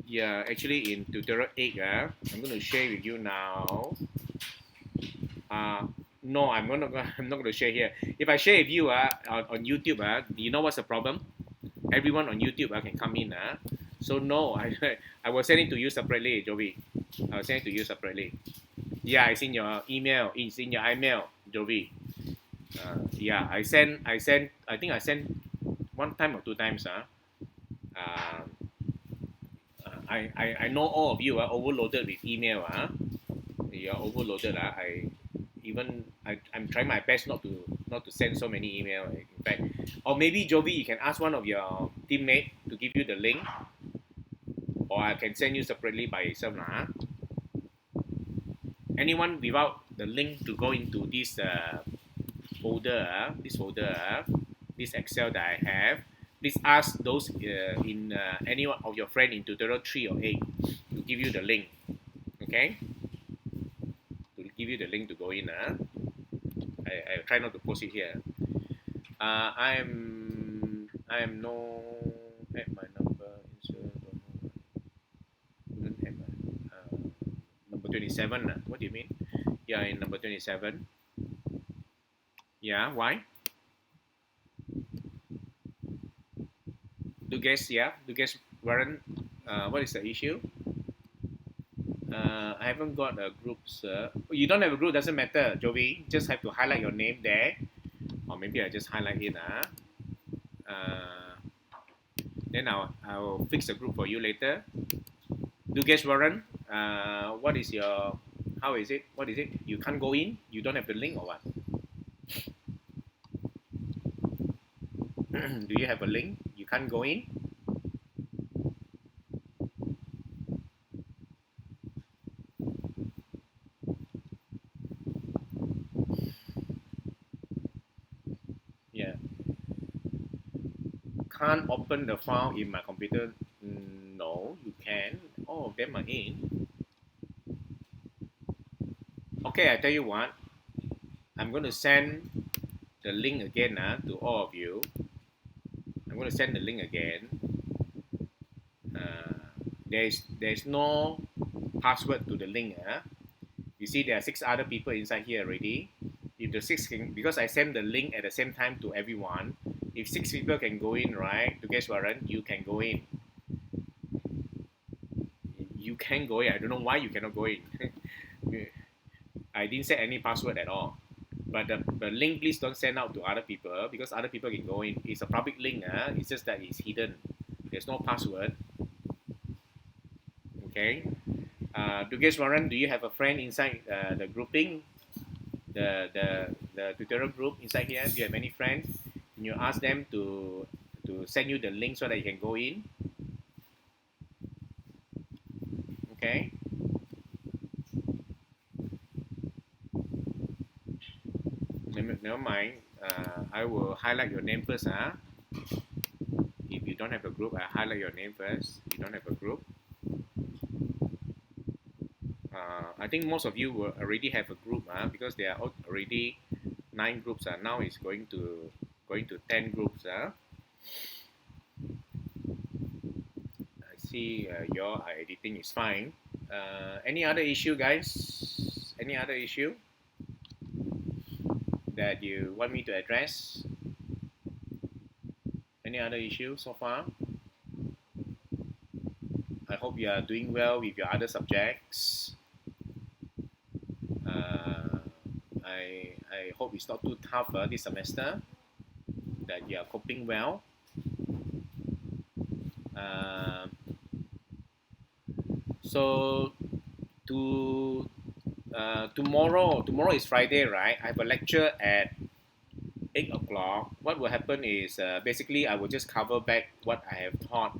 yeah, actually in tutorial 8. I'm going to share with you now. No, I'm not going to share here. If I share with you on YouTube, you know what's the problem? Everyone on YouTube can come in. So no, I will send it to you separately, Jovi. I'll send it to you separately. Yeah, it's in your email. It's in your email, Jovi. Yeah, I think I sent one time or two times. I know all of you are overloaded with email. You are overloaded. I'm trying my best not to send so many email. In fact, or maybe Jovi, you can ask one of your teammate to give you the link, or I can send you separately by yourself. Anyone without the link to go into this folder, this Excel that I have, please ask those in any of your friend in tutorial 3 or 8 to give you the link. Okay, to give you the link to go in. I try not to post it here. I am no at my number. Couldn't have number 27. What do you mean? Yeah, in number 27. Yeah, why? Do guess, Warren, what is the issue? I haven't got a group, sir. You don't have a group, doesn't matter, Jovi. Just have to highlight your name there. Or maybe I just highlight it. Then I'll fix the group for you later. Do guess, Warren, what is your, how is it? What is it? You can't go in? You don't have the link or what? Do you have a link? You can't go in? Yeah. Can't open the file in my computer. No, you can. All of them are in. Okay, I tell you what. I'm going to send the link again to all of you. I'm going to send the link again. There's no password to the link. You see, there are 6 other people inside here already. If the 6 can, because I send the link at the same time to everyone, if 6 people can go in, right, to guess Warren, you can go in. You can go in. I don't know why you cannot go in. I didn't set any password at all. But the link, please don't send out to other people because other people can go in. It's a public link. It's just that it's hidden. There's no password. Okay. Dugesh Warren, do you have a friend inside the grouping, the tutorial group inside here? Do you have any friends? Can you ask them to send you the link so that you can go in? Okay. Never mind. I will highlight your name first. If you don't have a group, I highlight your name first. You don't have a group. I think most of you will already have a group because there are already 9 groups. Now it's going to 10 groups. I see your editing is fine. Any other issue, guys? Any other issue that you want me to address? Any other issue so far? I hope you are doing well with your other subjects. I hope it's not too tough this semester, that you are coping well. So tomorrow is Friday, right? I have a lecture at 8 o'clock. What will happen is basically I will just cover back what I have taught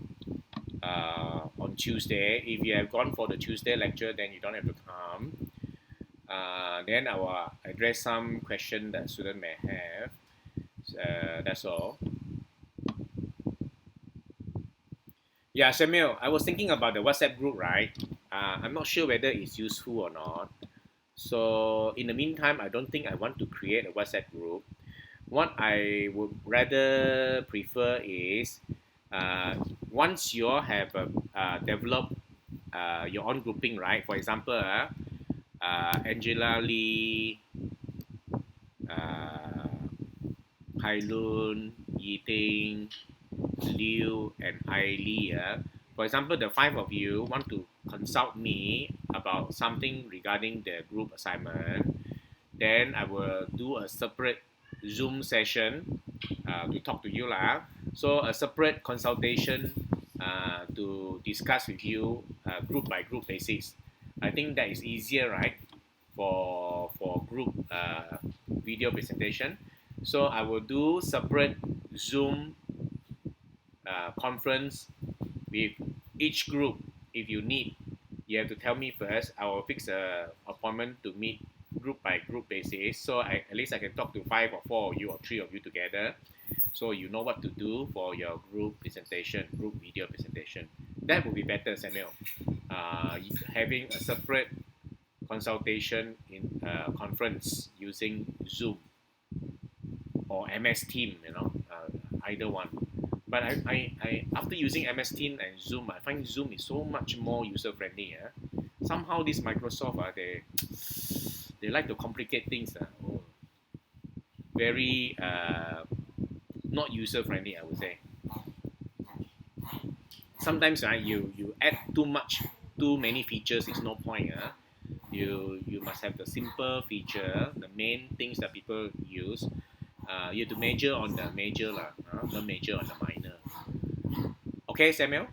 on Tuesday. If you have gone for the Tuesday lecture, then you don't have to come. Then I will address some question that student may have. That's all. Yeah, Samuel, I was thinking about the WhatsApp group, right? I'm not sure whether it's useful or not. So in the meantime, I don't think I want to create a WhatsApp group. What I would rather prefer is once you all have developed your own grouping, right? For example, Angela Lee, Hai Lun, Yi Ting, Liu, and Ai Lee. For example, the five of you want to consult me about something regarding the group assignment, then I will do a separate Zoom session to talk to you lah. So a separate consultation to discuss with you group by group basis. I think that is easier, right, for group video presentation. So I will do separate Zoom conference with each group. If you need, you have to tell me first. I will fix a appointment to meet group by group basis. So at least I can talk to 5 or 4 of you or 3 of you together. So you know what to do for your group presentation, group video presentation. That would be better, Samuel. Having a separate consultation in conference using Zoom or MS Team, either one. But I after using MS Team and Zoom, I find Zoom is so much more user friendly. Somehow this Microsoft they like to complicate things. Very not user friendly, I would say. Sometimes you add too many features. It's no point. You must have the simple feature, the main things that people use. You have to major on the major not major on the minor. Okay, Samuel.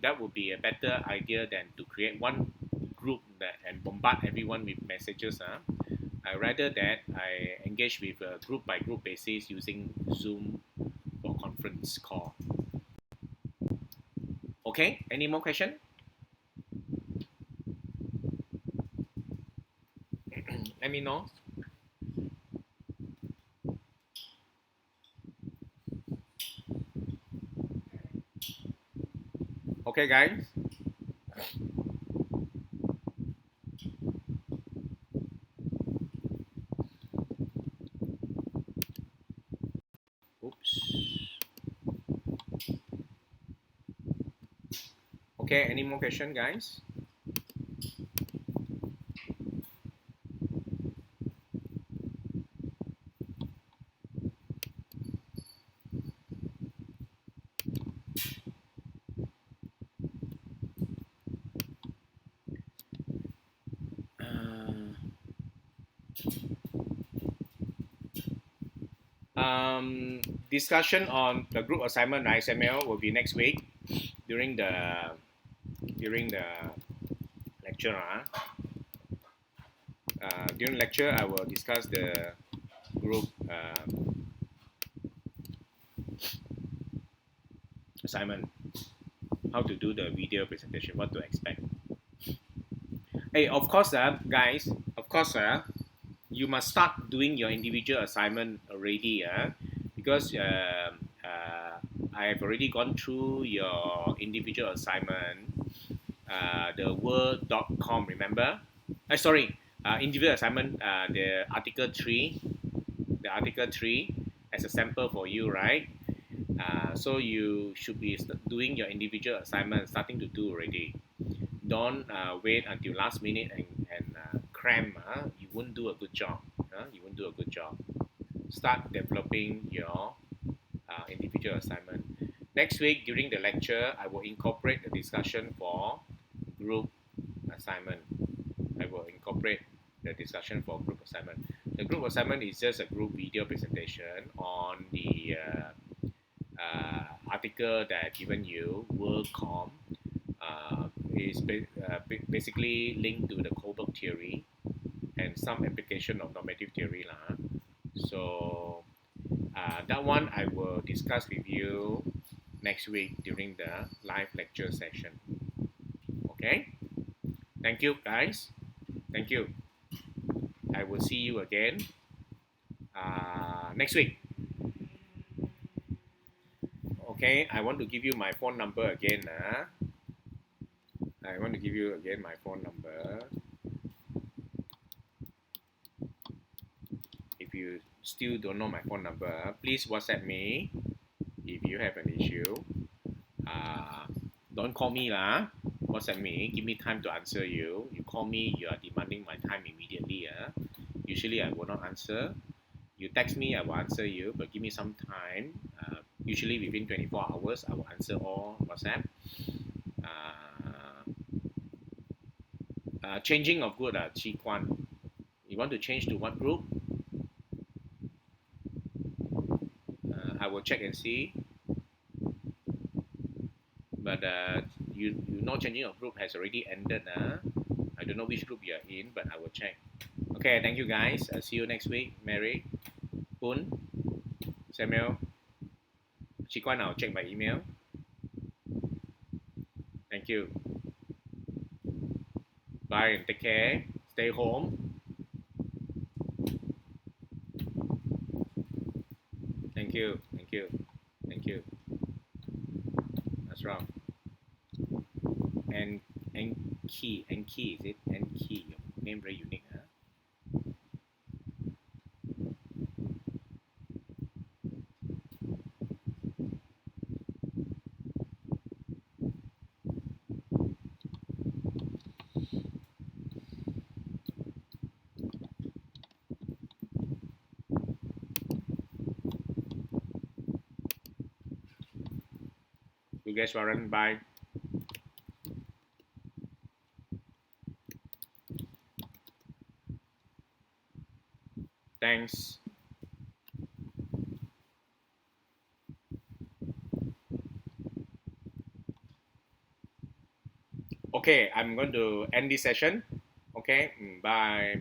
That would be a better idea than to create one group and bombard everyone with messages. I rather that I engage with a group by group basis using Zoom or conference call. Okay, any more question? Let me know. Okay, guys. Oops. Okay, any more question, guys? Discussion on the group assignment, ISML, will be next week during the lecture. During lecture, I will discuss the group assignment, how to do the video presentation, what to expect. Hey, of course, guys, you must start doing your individual assignment already, because I have already gone through your individual assignment, the word.com, remember? Individual assignment, the article 3 as a sample for you, right? So you should be doing your individual assignment, starting to do already. don't wait until last minute and cram. You won't do a good job. You won't do a good job. Start developing your individual assignment. Next week during the lecture, I will incorporate the discussion for group assignment. I will incorporate the discussion for group assignment. The group assignment is just a group video presentation on the article that I've given you, WorldCom. Is basically linked to the Kohlberg theory and some application of normative theory. So that one I will discuss with you next week during the live lecture session. Okay? Thank you, guys. Thank you. I will see you again next week. Okay, I want to give you my phone number again. I want to give you again my phone number. If you still don't know my phone number, please WhatsApp me if you have an issue. Don't call me lah. WhatsApp me. Give me time to answer you. You call me, you are demanding my time immediately. Usually I will not answer. You text me, I will answer you, but give me some time. Usually within 24 hours, I will answer all WhatsApp. Changing of group, Chi Kwan. You want to change to what group? I will check and see. But you know changing of group has already ended. I don't know which group you are in, but I will check. Okay, thank you guys. I'll see you next week. Mary, Poon, Samuel, Chi Kwan, I'll check my email. Thank you. Bye and take care. Stay home. Thank you. Thank you. Thank you. That's wrong. And Key. Is it? And Key. Your name very unique. You guys Warren. Bye. Thanks. Okay, I'm going to end this session. Okay, bye.